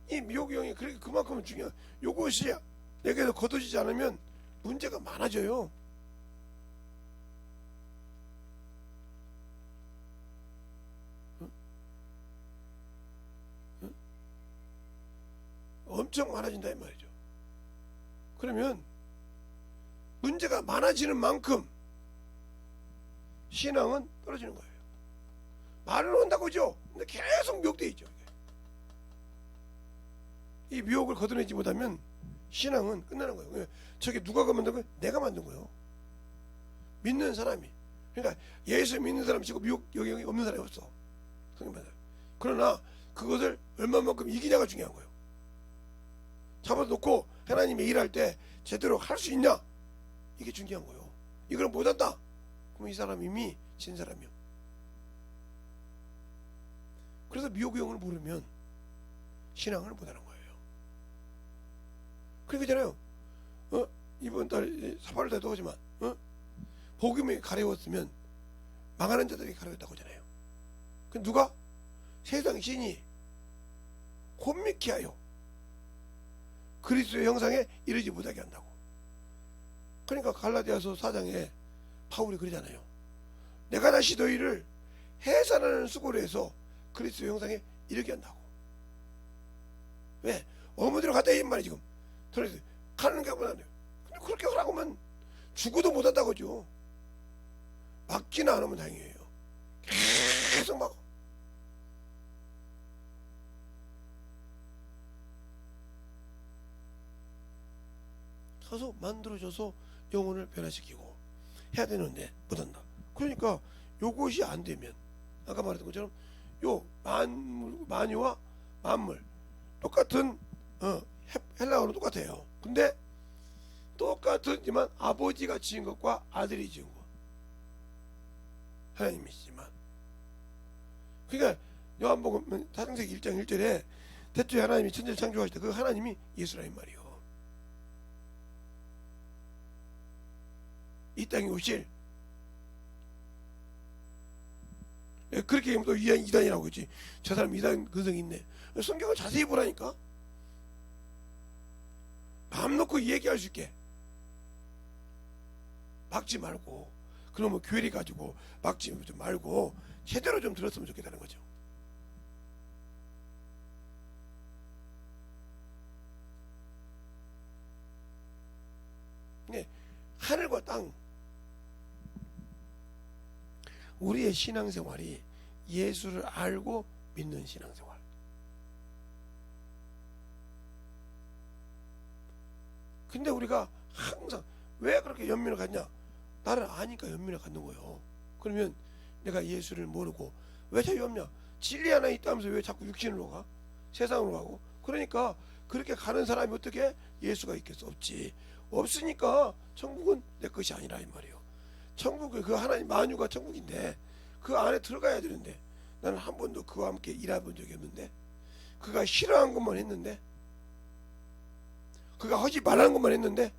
이 미혹의 영이 그만큼 중요한, 이것이 내게서 거둬지지 않으면 문제가 많아져요. 엄청 많아진다 이 말이죠. 그러면 문제가 많아지는 만큼 신앙은 떨어지는 거예요. 말은 한다고죠. 근데 계속 미혹되어 있죠. 이 미혹을 걷어내지 못하면 신앙은 끝나는 거예요. 저게 누가 만든 거예요? 내가 만든 거예요. 믿는 사람이. 그러니까 예수 믿는 사람 치고 미혹 여기 없는 사람이 없어. 그러나 그것을 얼마만큼 이기냐가 중요한 거예요. 잡아놓고 하나님이 일할 때 제대로 할 수 있냐? 이게 중요한 거예요. 이걸 못한다? 그럼 이 사람 이미 진 사람이요. 그래서 미혹의 영을 모르면 신앙을 못하는 거예요. 그러잖아요. 이번 달 3월 달도 오지만 복음이 가려웠으면 망하는 자들이 가려웠다고 하잖아요. 그 누가? 세상 신이 혼미케 하여 그리스도의 형상에 이르지 못하게 한다고. 그러니까 갈라디아서 4장에 바울이 그러잖아요. 내가 다시 너희를 해산하는 수고를 해서 그리스도의 형상에 이르게 한다고. 왜? 어머니로 갔다 이 말이 지금. 그래서 가는 게 뭐냐. 근데 그렇게 하라고 하면 죽어도 못한다고죠. 막지는 않으면 다행이에요. 계속 막. 가서 만들어줘서 영혼을 변화시키고 해야 되는데 못한다. 그러니까 요것이 안 되면 아까 말했던 것처럼 요 만유와 만물 똑같은 헬라어는 똑같아요. 근데 똑같지만 아버지가 지은 것과 아들이 지은 것 하나님이시지만, 그러니까 요한복음 사도행전 1장 1절에 태초에 하나님이 천지를 창조하실 때 그 하나님이 예수라 이 말이요. 이 땅에 오실, 그렇게 하면 또 이단이라고 했지. 저 사람 이단 근성이 있네. 성경을 자세히 보라니까. 마음 놓고 얘기할 수 있게. 막지 말고, 그러면 교회를 가지고 막지 말고 제대로 좀 들었으면 좋겠다는 거죠. 네, 하늘과 땅, 우리의 신앙생활이 예수를 알고 믿는 신앙생활. 근데 우리가 항상 왜 그렇게 연민을 갖냐? 나를 아니까 연민을 갖는 거예요. 그러면 내가 예수를 모르고 왜 자유 없냐? 진리 하나 있다면서 왜 자꾸 육신으로 가? 세상으로 가고? 그러니까 그렇게 가는 사람이 어떻게 예수가 있겠어? 없지. 없으니까 천국은 내 것이 아니라 이 말이에요. 천국은 그 하나님 만유가 천국인데 그 안에 들어가야 되는데 나는 한 번도 그와 함께 일해본 적이 없는데, 그가 싫어하는 것만 했는데, 그가 하지 말라는 것만 했는데,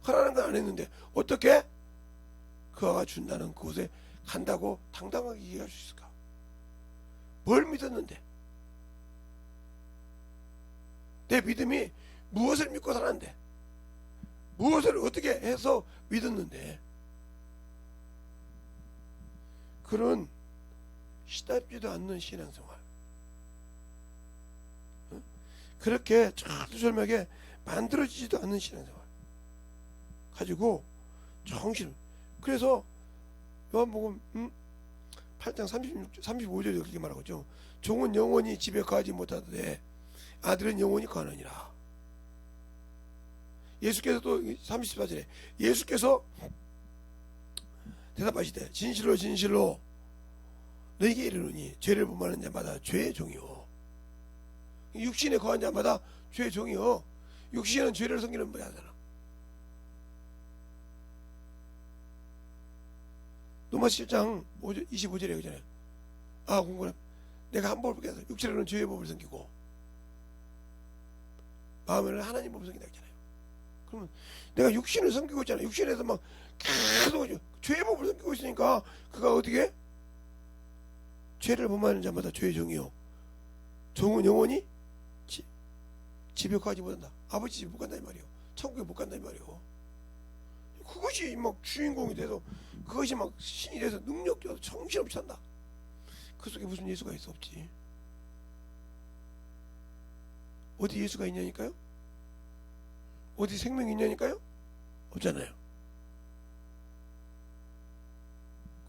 하라는 건 안 했는데 어떻게 그가 준다는 그곳에 간다고 당당하게 얘기할 수 있을까? 뭘 믿었는데? 내 믿음이 무엇을 믿고 살았는데? 무엇을 어떻게 해서 믿었는데? 그런 시답지도 않는 신앙생활, 그렇게 철두철미하게 만들어지지도 않는 신앙생활 가지고 정신. 그래서 요한복음 8장 35절에 그렇게 말하고 있죠. 종은 영원히 집에 거하지 못하되 아들은 영원히 거하느니라. 예수께서 또 34절에 예수께서 대답하시되 진실로 진실로 너희에게 이르노니 죄를 범하는 자마다 죄의 종이요, 육신에 거한 자마다 죄의 종이요. 육신은 죄를 섬기는 자잖아. 로마서 7장 25절에 그러잖아요. 공부는 내가 한 법을 깨서 육체로는 죄의 법을 섬기고 마음에는 하나님 법을 섬긴다 했잖아요. 그러면 내가 육신을 섬기고 있잖아. 육신에서 막 계속 죄의 법을 섬기고 있으니까 그가 어떻게? 죄를 범하는 자마다 죄의 종이요, 종은 영원히 집에 가지 못한다. 아버지 집 못 간다 이 말이요. 천국에 못 간다 이 말이요. 그것이 막 주인공이 돼서, 그것이 막 신이 돼서 능력적으로 정신없이 산다. 그 속에 무슨 예수가 있어? 없지. 어디 예수가 있냐니까요? 어디 생명이 있냐니까요? 없잖아요.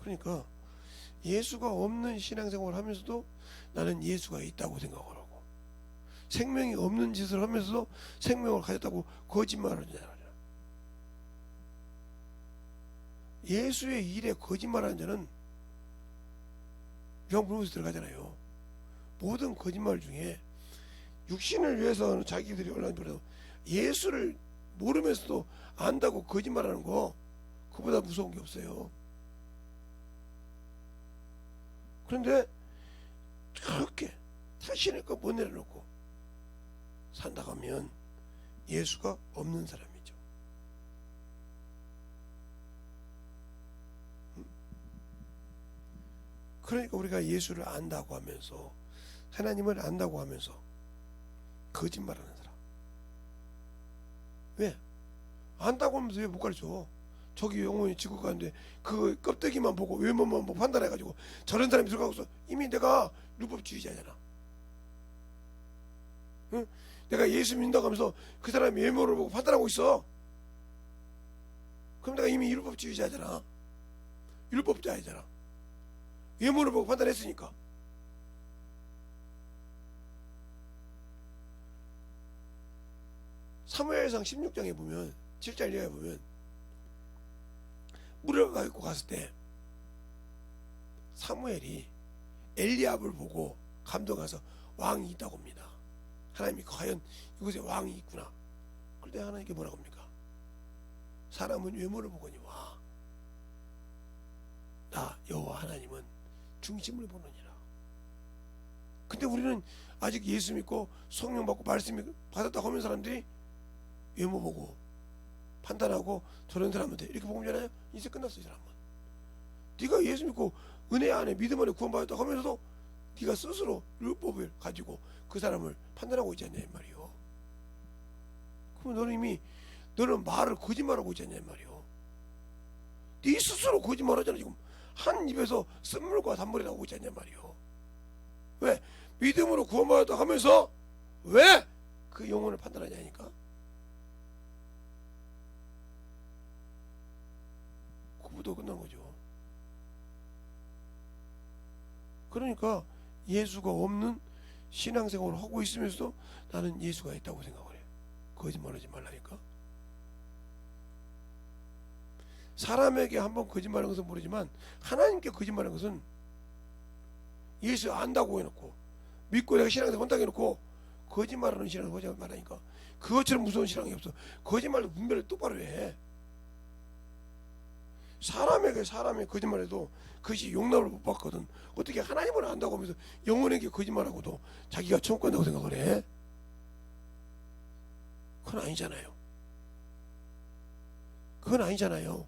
그러니까 예수가 없는 신앙생활을 하면서도 나는 예수가 있다고 생각을 하고, 생명이 없는 짓을 하면서도 생명을 가졌다고 거짓말을 하잖아요. 예수의 일에 거짓말하는 자는 요한복음에서 들어가잖아요. 모든 거짓말 중에 육신을 위해서는 자기들이 올라가서 예수를 모르면서도 안다고 거짓말하는 거, 그보다 무서운 게 없어요. 그런데 그렇게 자신의 것 못 내려놓고 산다고 하면 예수가 없는 사람이죠. 그러니까 우리가 예수를 안다고 하면서, 하나님을 안다고 하면서 거짓말하는 사람. 왜? 안다고 하면서 왜 못 가르쳐? 저기 영혼이 지구 가는데 그 껍데기만 보고 외모만 보고 판단해가지고 저런 사람이 들어가고서 이미 내가 율법주의자잖아. 응? 내가 예수 믿는다고 하면서 그 사람이 외모를 보고 판단하고 있어. 그럼 내가 이미 율법주의자잖아. 율법자이잖아. 외모를 보고 판단했으니까. 사무엘상 16장에 보면, 7장 이하에 보면 물을 가지고 갔을 때 사무엘이 엘리압을 보고 감동해서 왕이 있다고 합니다. 하나님이 과연 이곳에 왕이 있구나. 그런데 하나님께 뭐라고 합니까? 사람은 외모를 보거니 와, 나 여호와 하나님은 중심을 보느니라. 근데 우리는 아직 예수 믿고 성령 받고 말씀 받았다고 하는 사람들이 외모 보고 판단하고 저런 사람한테 이렇게 보면 되나요? 인생 끝났어. 이 사람은. 네가 예수 믿고 은혜 안에 믿음 안에 구원받았다고 하면서도 네가 스스로 율법을 가지고 그 사람을 판단하고 있지 않냐 이 말이요. 그러면 너는 이미, 너는 말을 거짓말하고 있지 않냐 이 말이요. 네 스스로 거짓말하잖아. 지금 한 입에서 쓴물과 단물이 나오고 있지 않냐 말이요. 왜? 믿음으로 구원받았다고 하면서 왜 그 영혼을 판단하냐니까. 구부도 끝난 거죠. 그러니까 예수가 없는 신앙생활을 하고 있으면서도 나는 예수가 있다고 생각을 해. 거짓말하지 말라니까. 사람에게 한번 거짓말하는 것은 모르지만 하나님께 거짓말하는 것은, 예수 안다고 해놓고 믿고 내가 신앙생활 한다고 해놓고 거짓말하는 신앙을 하지 말라니까. 그것처럼 무서운 신앙이 없어. 거짓말도 분별을 똑바로 해. 사람에게 거짓말해도 그것이 용납을 못 받거든. 어떻게 하나님을 안다고 하면서 영혼에게 거짓말하고도 자기가 천국 간다고 생각을 해? 그건 아니잖아요. 그건 아니잖아요.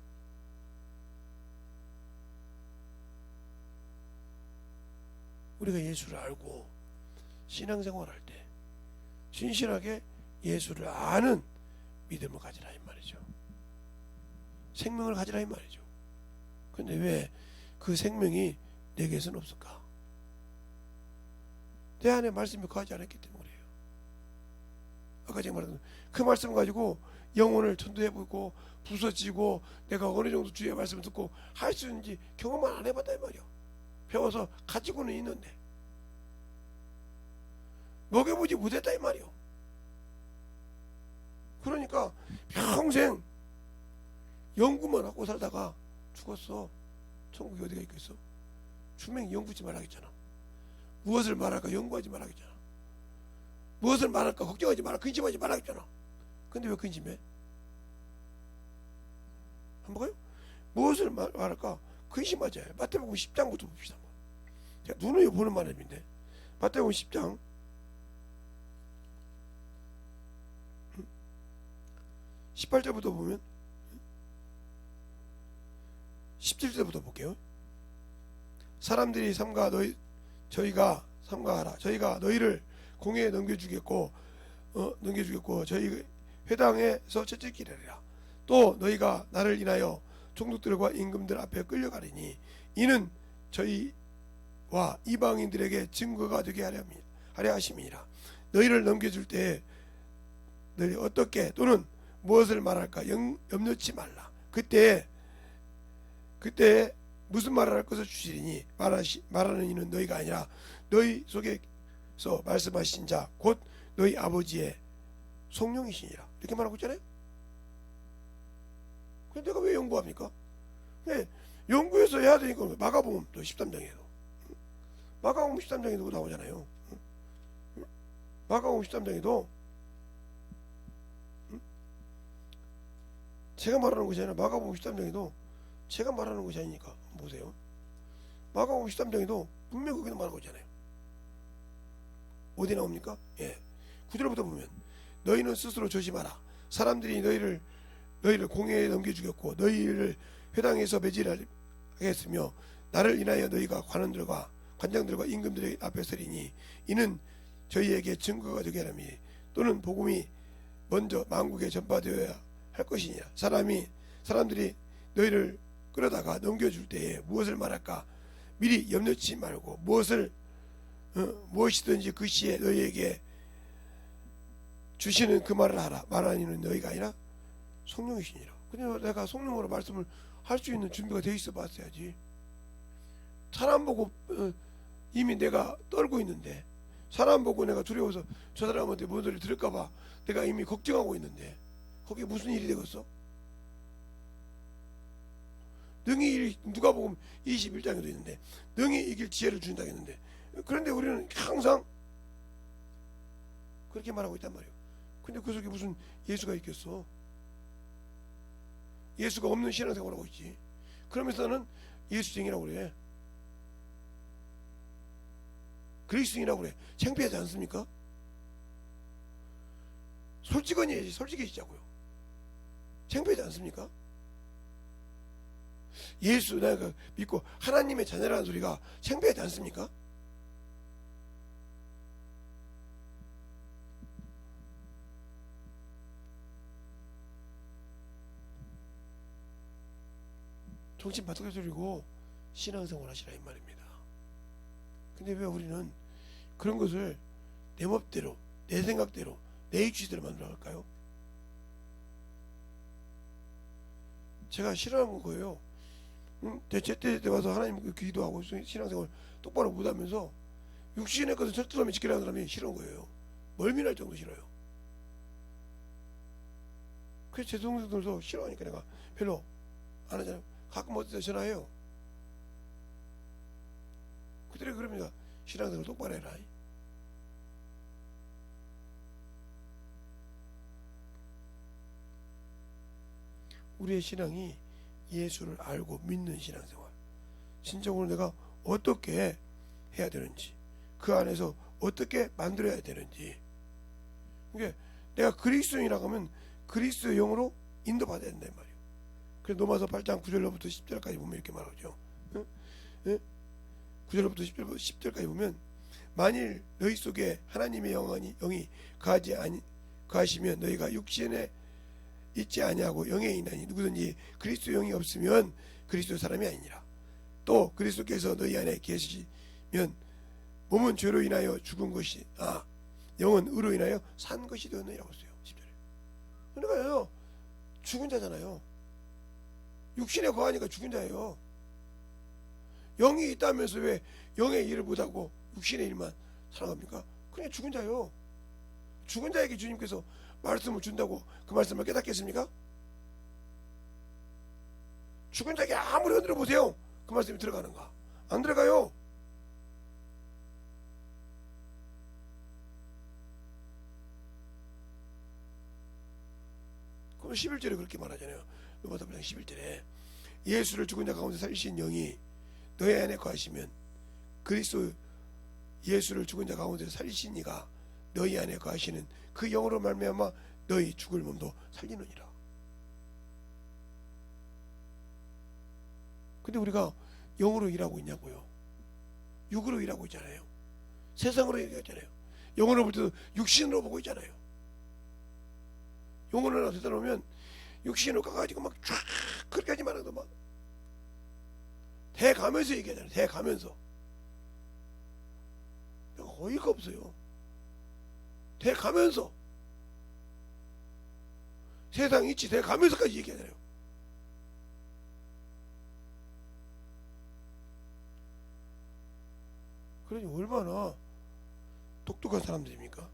우리가 예수를 알고 신앙생활 할 때 진실하게 예수를 아는 믿음을 가지라 이 말이죠. 생명을 가지라 이 말이죠. 근데 왜 그 생명이 내게서는 없을까? 내 안에 말씀이 거하지 않았기 때문이에요. 아까 제가 말했던 그 말씀 가지고 영혼을 전도해보고 부서지고 내가 어느 정도 주의 말씀을 듣고 할 수 있는지 경험만 안 해봤다 이 말이요. 배워서 가지고는 있는데 먹여보지 못했다 이 말이요. 그러니까 평생 연구만 하고 살다가 죽었어. 천국이 어디가 있겠어? 분명히 연구하지 말라겠잖아. 무엇을 말할까 연구하지 말라겠잖아. 무엇을 말할까 걱정하지 말라, 근심하지 말라겠잖아. 근데 왜 근심해? 한번 봐요. 무엇을 말할까 근심하지. 마태복음 10장부터 봅시다. 제가 눈으로 보는 말씀인데 마태복음 10장 18절부터 보면 17절부터 볼게요. 사람들이 저희가 너희를 공회에 넘겨주겠고 저희 회당에서 채찍질하리라. 또 너희가 나를 인하여 총독들과 임금들 앞에 끌려가리니 이는 저희와 이방인들에게 증거가 되게 하려 하심이니라. 너희를 넘겨줄 때 너희 어떻게 또는 무엇을 말할까 염려치 말라. 그때 무슨 말을 할 것을 주시리니 말하는 이는 너희가 아니라 너희 속에서 말씀하신 자 곧 너희 아버지의 성령이시니라. 이렇게 말하고 있잖아요. 근데 내가 왜 연구합니까? 왜 연구해서 해야 되니까. 마가복음 또 13장에도 마가복음 13장에도 나오잖아요. 마가복음 13장에도 제가 말하는 것이 아니라 마가복음 13장에도 제가 말하는 것이 아니니까 보세요. 마가복음 13장에도 분명히 거기도 말하고 있잖아요. 어디 나옵니까? 9절부터 보면 너희는 스스로 조심하라. 사람들이 너희를 공회에 넘겨주겠고 너희를 회당에서 매질하겠으며 나를 인하여 너희가 관장들과 임금들의 앞에 서리니 이는 저희에게 증거가 되게 하라니 또는 복음이 먼저 만국에 전파되어야 할 것이니라. 사람들이 너희를 끌어다가 넘겨줄 때에 무엇을 말할까 미리 염려치 말고 무엇이든지 그 시에 너희에게 주시는 그 말을 하라. 말하니는 너희가 아니라 성령이시니라. 근데 내가 성령으로 말씀을 할 수 있는 준비가 돼 있어 봤어야지. 사람 보고 이미 내가 떨고 있는데, 사람 보고 내가 두려워서 저 사람한테 뭔 소리 들을까봐 내가 이미 걱정하고 있는데 거기에 무슨 일이 되겠어? 능히 누가복음 21장에도 있는데 능히 이길 지혜를 준다 했는데, 그런데 우리는 항상 그렇게 말하고 있단 말이에요. 근데 그 속에 무슨 예수가 있겠어? 예수가 없는 신앙생활을 하고 있지. 그러면서는 예수쟁이라고 그래. 그리스도인이라고 그래. 창피하지 않습니까? 솔직해지자고요. 창피하지 않습니까? 예수 내가 믿고 하나님의 자녀라는 소리가 창피하지 않습니까? 정신 바짝 차리고 신앙생활 하시라 이 말입니다. 근데 왜 우리는 그런 것을 내 멋대로, 내 생각대로, 내 이치대로 만들어 갈까요? 제가 싫어하는 거예요. 제때 와서 하나님 기도하고 신앙생활 똑바로 못하면서 육신의 것을 철저하게 지키라는 사람이 싫은 거예요. 멀미날 정도 싫어요. 그래서 제 동생들도 싫어하니까 내가 별로 안 하잖아요. 가끔 어디 다 전화해요. 그들이 그럽니다. 신앙생활 똑바로 해라. 우리의 신앙이 예수를 알고 믿는 신앙생활, 진정으로 내가 어떻게 해야 되는지, 그 안에서 어떻게 만들어야 되는지. 그러니까 내가 그리스도인이라고 하면 그리스도의 영으로 인도받아야 된단 말이에요. 그래서 로마서 8장 9절로부터 10절까지 보면 이렇게 말하죠. 9절로부터 10절까지 보면 만일 너희 속에 하나님의 영이 거하시면 너희가 육신에 있지 아니하고 영에 있나니 누구든지 그리스도 영이 없으면 그리스도 사람이 아니니라. 또 그리스도께서 너희 안에 계시면 몸은 죄로 인하여 죽은 것이 영은 의로 인하여 산 것이 되었느니라고 했어요. 10절에. 그러니까요, 죽은 자잖아요. 육신에 거하니까 죽은 자예요. 영이 있다면서 왜 영의 일을 못하고 육신의 일만 살아갑니까? 그냥 죽은 자예요. 죽은 자에게 주님께서 말씀을 준다고 그 말씀을 깨닫겠습니까? 죽은 자에게 아무리 흔들어 보세요. 그 말씀이 들어가는가? 안 들어가요. 그럼 11절에 그렇게 말하잖아요. 로마서 8장 11절에 예수를 죽은 자 가운데 살리신 영이 너희 안에 거하시면 그리스도 예수를 죽은 자 가운데 살리신 이가 너희 안에 거하시는 그 영으로 말미암아 너희 죽을 몸도 살리느니라. 근데 우리가 영으로 일하고 있냐고요? 육으로 일하고 있잖아요. 세상으로 일하고 있잖아요. 영으로 볼 때도 육신으로 보고 있잖아요. 영으로 하나 되다 보면 육신으로 가가지고 막 쫙 그렇게 하지 말아도 막 대가면서 얘기하잖아요. 대가면서. 어이가 없어요. 돼 가면서, 세상 이치 돼 가면서까지 얘기하잖아요. 그러니 얼마나 똑똑한 사람들입니까?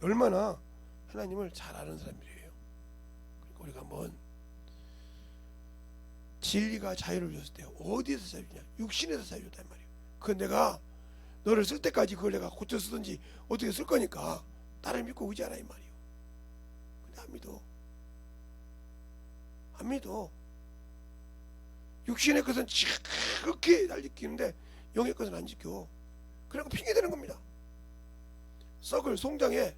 얼마나 하나님을 잘 아는 사람들이에요. 그러니까 우리가 한번 진리가 자유를 줬을 때 어디에서 자유냐? 육신에서 자유 줬단 말이에요. 그건 내가 너를 쓸 때까지 그걸 내가 고쳐 쓰든지 어떻게 쓸 거니까 나를 믿고 의지하라 이 말이에요. 근데 안 믿어. 안 믿어. 육신의 것은 지극히 잘 지키는데 영의 것은 안 지켜. 그러니까 핑계 대는 겁니다. 썩을 송장에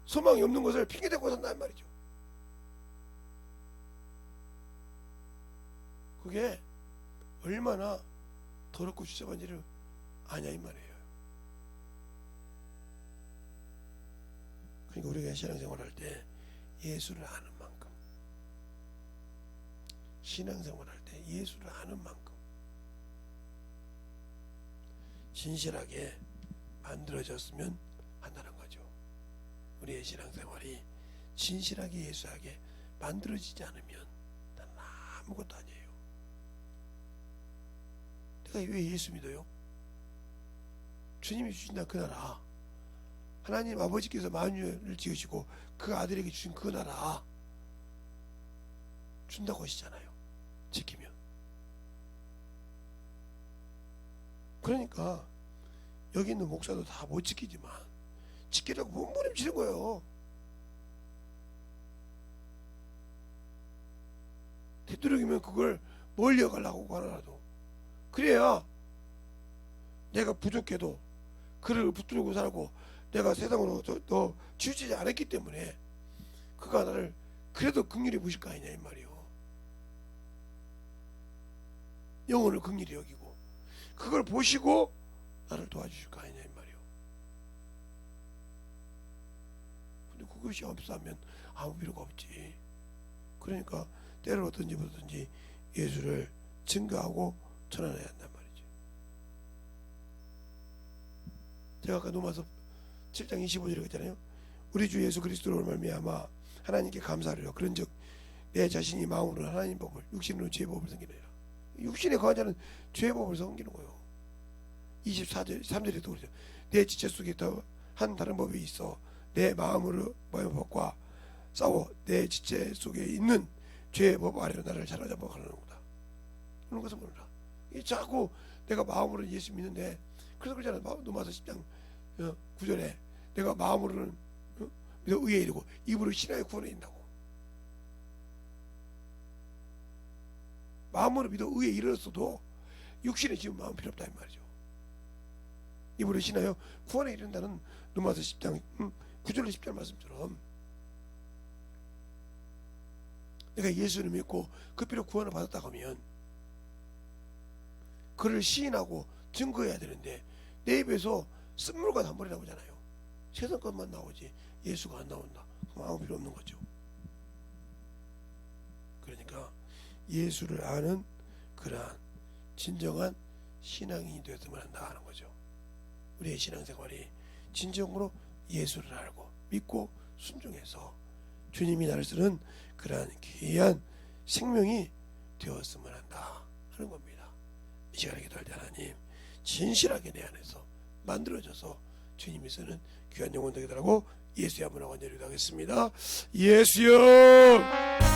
소망이 없는 것을 핑계 대고 산다는 말이죠. 그게 얼마나 더럽고 추잡한지를 아냐 이 말이에요. 그러니까 우리가 신앙생활할 때 예수를 아는 만큼, 신앙생활할 때 예수를 아는 만큼 진실하게 만들어졌으면 한다는 거죠. 우리의 신앙생활이 진실하게 예수하게 만들어지지 않으면 난 아무것도 아니에요. 내가 왜 예수 믿어요? 주님이 주신다 그 나라, 하나님 아버지께서 만유를 지으시고 그 아들에게 주신 그 나라 준다고 하시잖아요. 지키면. 그러니까 여기 있는 목사도 다 못 지키지만 지키려고 몸부림치는 거예요. 되도록이면 그걸 멀리 가려고 하나라도. 그래야 내가 부족해도 그를 붙들고 살고 내가 세상으로 너 치우치지 않았기 때문에 그가 나를 그래도 긍휼히 보실 거 아니냐 이 말이요. 영혼을 긍휼히 여기고 그걸 보시고 나를 도와주실 거 아니냐 이 말이요. 근데 그것이 없으면 아무 필요가 없지. 그러니까 때를 어떤지 보든지 예수를 증거하고 전환해야 한단 말이죠. 제가 아까 로마서 7장 25절에 했잖아요. 우리 주 예수 그리스도로 말미암아 하나님께 감사하리라. 그런즉 내 자신이 마음으로 하나님 법을, 육신으로 죄의 법을 섬기느니라. 육신에 거한 자는 죄의 법을 섬기는 거예요. 24절 3절에도 그러죠. 내 지체 속에 더 한 다른 법이 있어 내 마음으로 모의 법과 싸워 내 지체 속에 있는 죄의 법 아래로 나를 사로잡아 가는구나. 그런 것을 모르라. 자꾸 내가 마음으로 예수 믿는데, 그래서 그러잖아요. 로마서 10장 9절에 내가 마음으로는 믿어 의에 이르고 입으로 신하여 구원에 이른다고. 마음으로 믿어 의에 이르렀어도 육신에 지금 마음 필요 없다 이 말이죠. 입으로 신하여 구원에 이른다는 로마서 10장 9절 10절 말씀처럼 내가 예수를 믿고 그 피로 구원을 받았다고 하면 그를 시인하고 증거해야 되는데 내 입에서 쓴물과 단물이 나오잖아요. 세상 것만 나오지 예수가 안 나온다. 그럼 아무 필요 없는 거죠. 그러니까 예수를 아는 그러한 진정한 신앙이 되었으면 한다 하는 거죠. 우리의 신앙생활이 진정으로 예수를 알고 믿고 순종해서 주님이 나를 쓰는 그러한 귀한 생명이 되었으면 한다 하는 겁니다. 이 시간에 기도할 때 하나님 진실하게 내 안에서 만들어져서 주님이 쓰는 귀한 영혼 되게 달라고 예수의 한번 간절히 기도하겠습니다. 예수여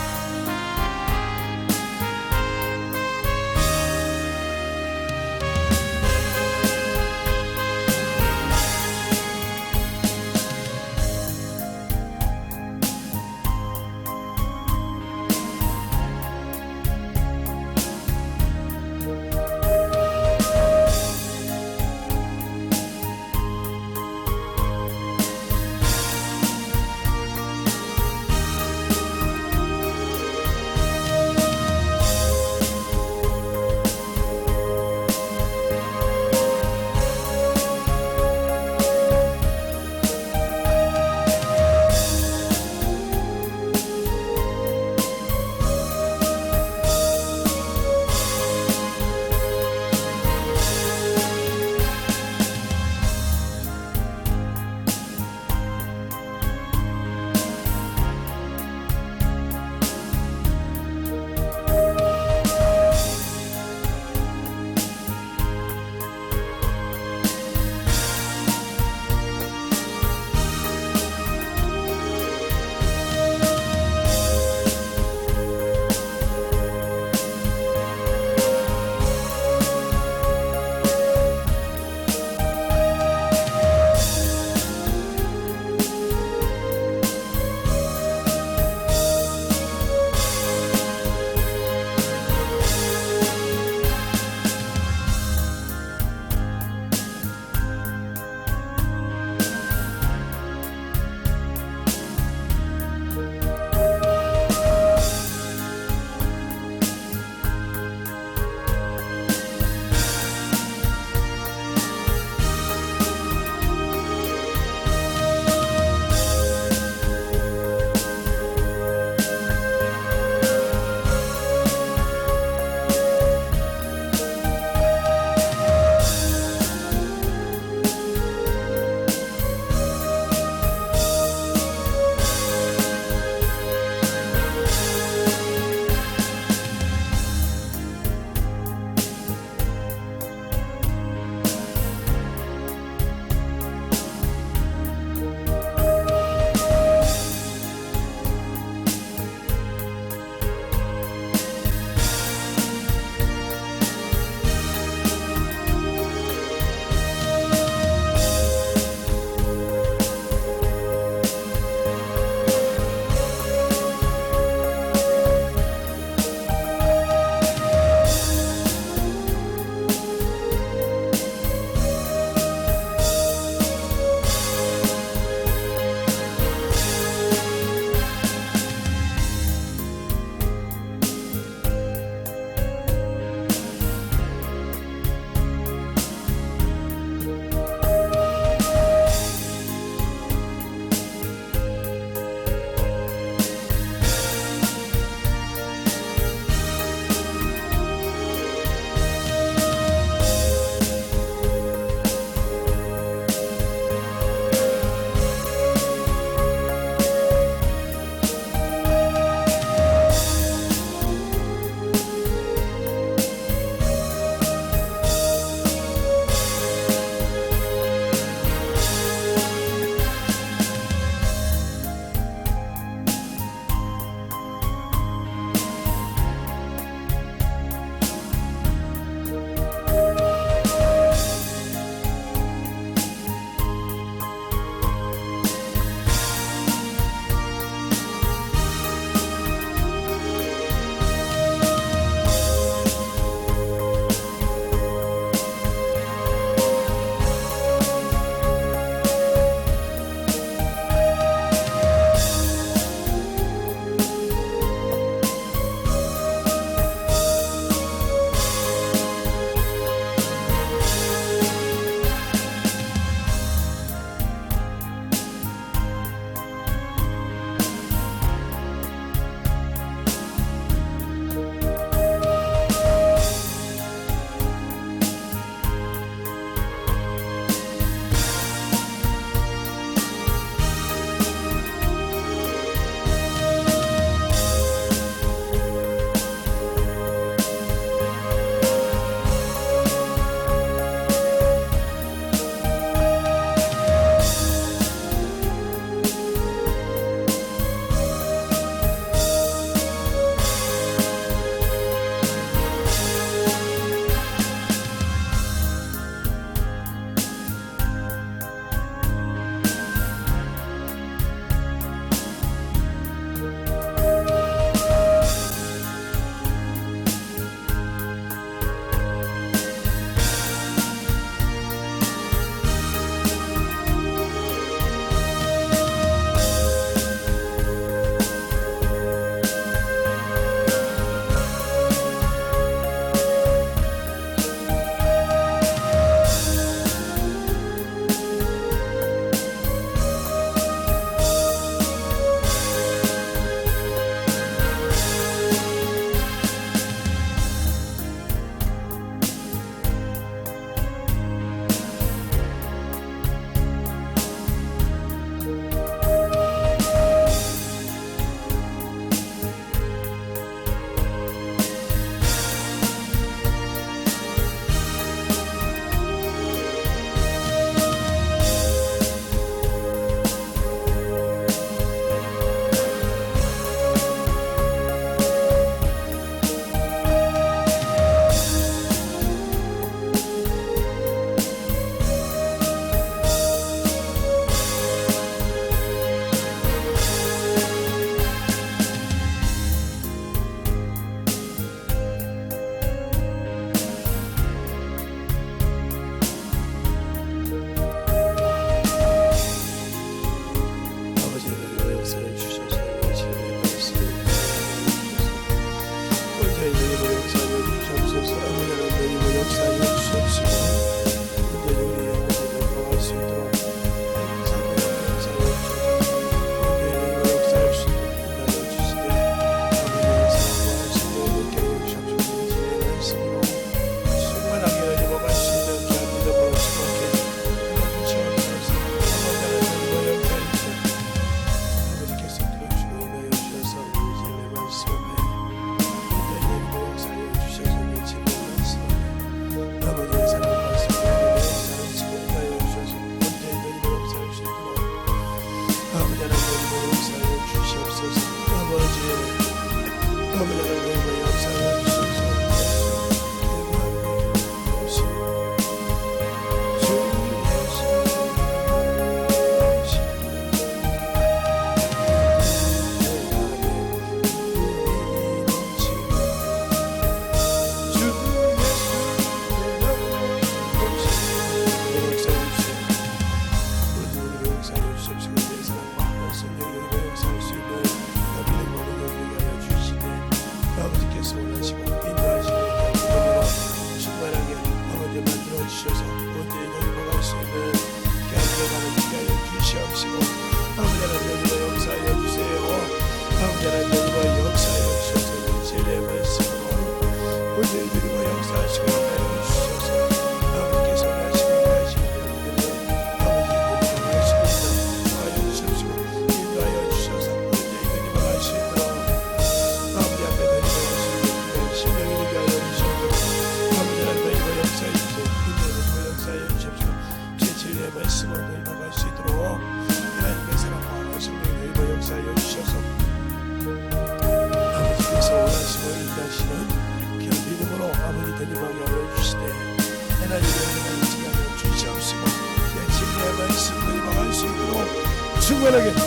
충만하게 아버지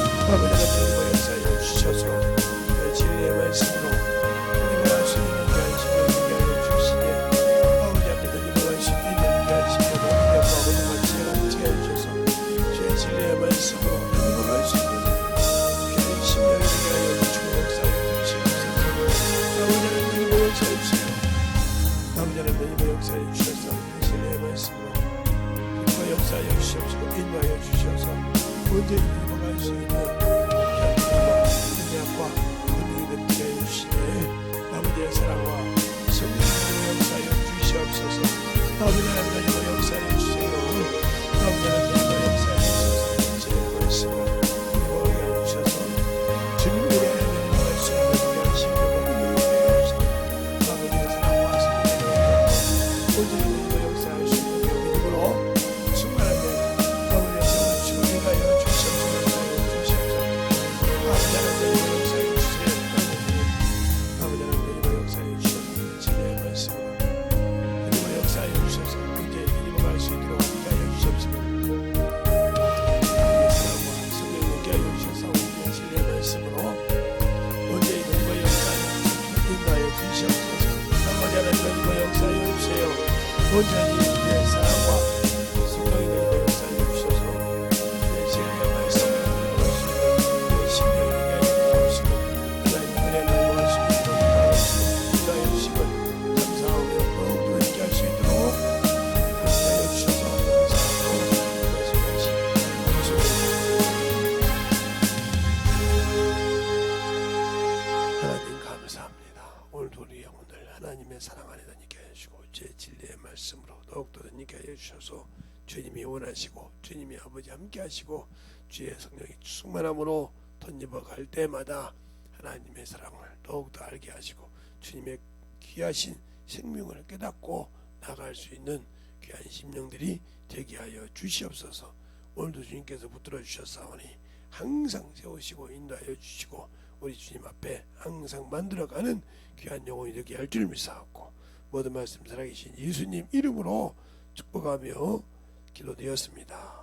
하나님 역사해 주셔서 진리의 말씀으로 우리가 할 수 있는 관심을 얘기하여 주시되 아버지 하나님 할수 있는 관심을 아버지가 제가 해주셔서 주의 진리의 말씀으로 우리가 할 수 있는 귀한 심령을 얘기하여 주시고 역사해 주시옵소서. 아버지 하나님 역사해 주시고 아버지 하나님 역사해 주셔서 진리의 말씀으로 우리가 역사해 주시옵시고 인도하여 주셔서 언제 일어날 수 있는 견고와 능력과 권능이 느끼게 해주시네. 아버지의 사랑과 성령의 역사에 주시옵소서. 아버지 하나님의 역사에 주세요. 아버지 하나님의 역사에 주셔서 제 말씀을 이루게 해주셔서 주님의 영광을 수 있는 신경을 이루게 해주시네. 아버지의 사랑과 성령의 언제 역사할 수 있는 믿음으로 충만하게 아버지의 영을 주님하여 온전히 내 사랑과 성령이 되고 역사해 주셔서 내 진리의 말씀을 내 심령에게 알려주시고 하나님 은혜를 구할 수 있도록 인도하여 주시고 감사하며 더욱더 함께 할 수 있도록 함께하여 주셔서 감사하고 말씀하신 하나님 감사합니다. 오늘도 우리 영혼을 하나님의 사랑 안에 다니게 해주시고 제 진리의 말씀으로 더욱더 느끼게 해주셔서 주님이 원하시고 주님이 아버지 함께 하시고 주의 성령이 충만함으로 덧입어 갈 때마다 하나님의 사랑을 더욱더 알게 하시고 주님의 귀하신 생명을 깨닫고 나갈 수 있는 귀한 심령들이 되게 하여 주시옵소서. 오늘도 주님께서 붙들어 주셨사오니 항상 세우시고 인도하여 주시고 우리 주님 앞에 항상 만들어가는 귀한 영혼이 되게 할 줄 믿사옵고 모든 말씀 살아계신 예수님 이름으로 축복하며 기도되었습니다.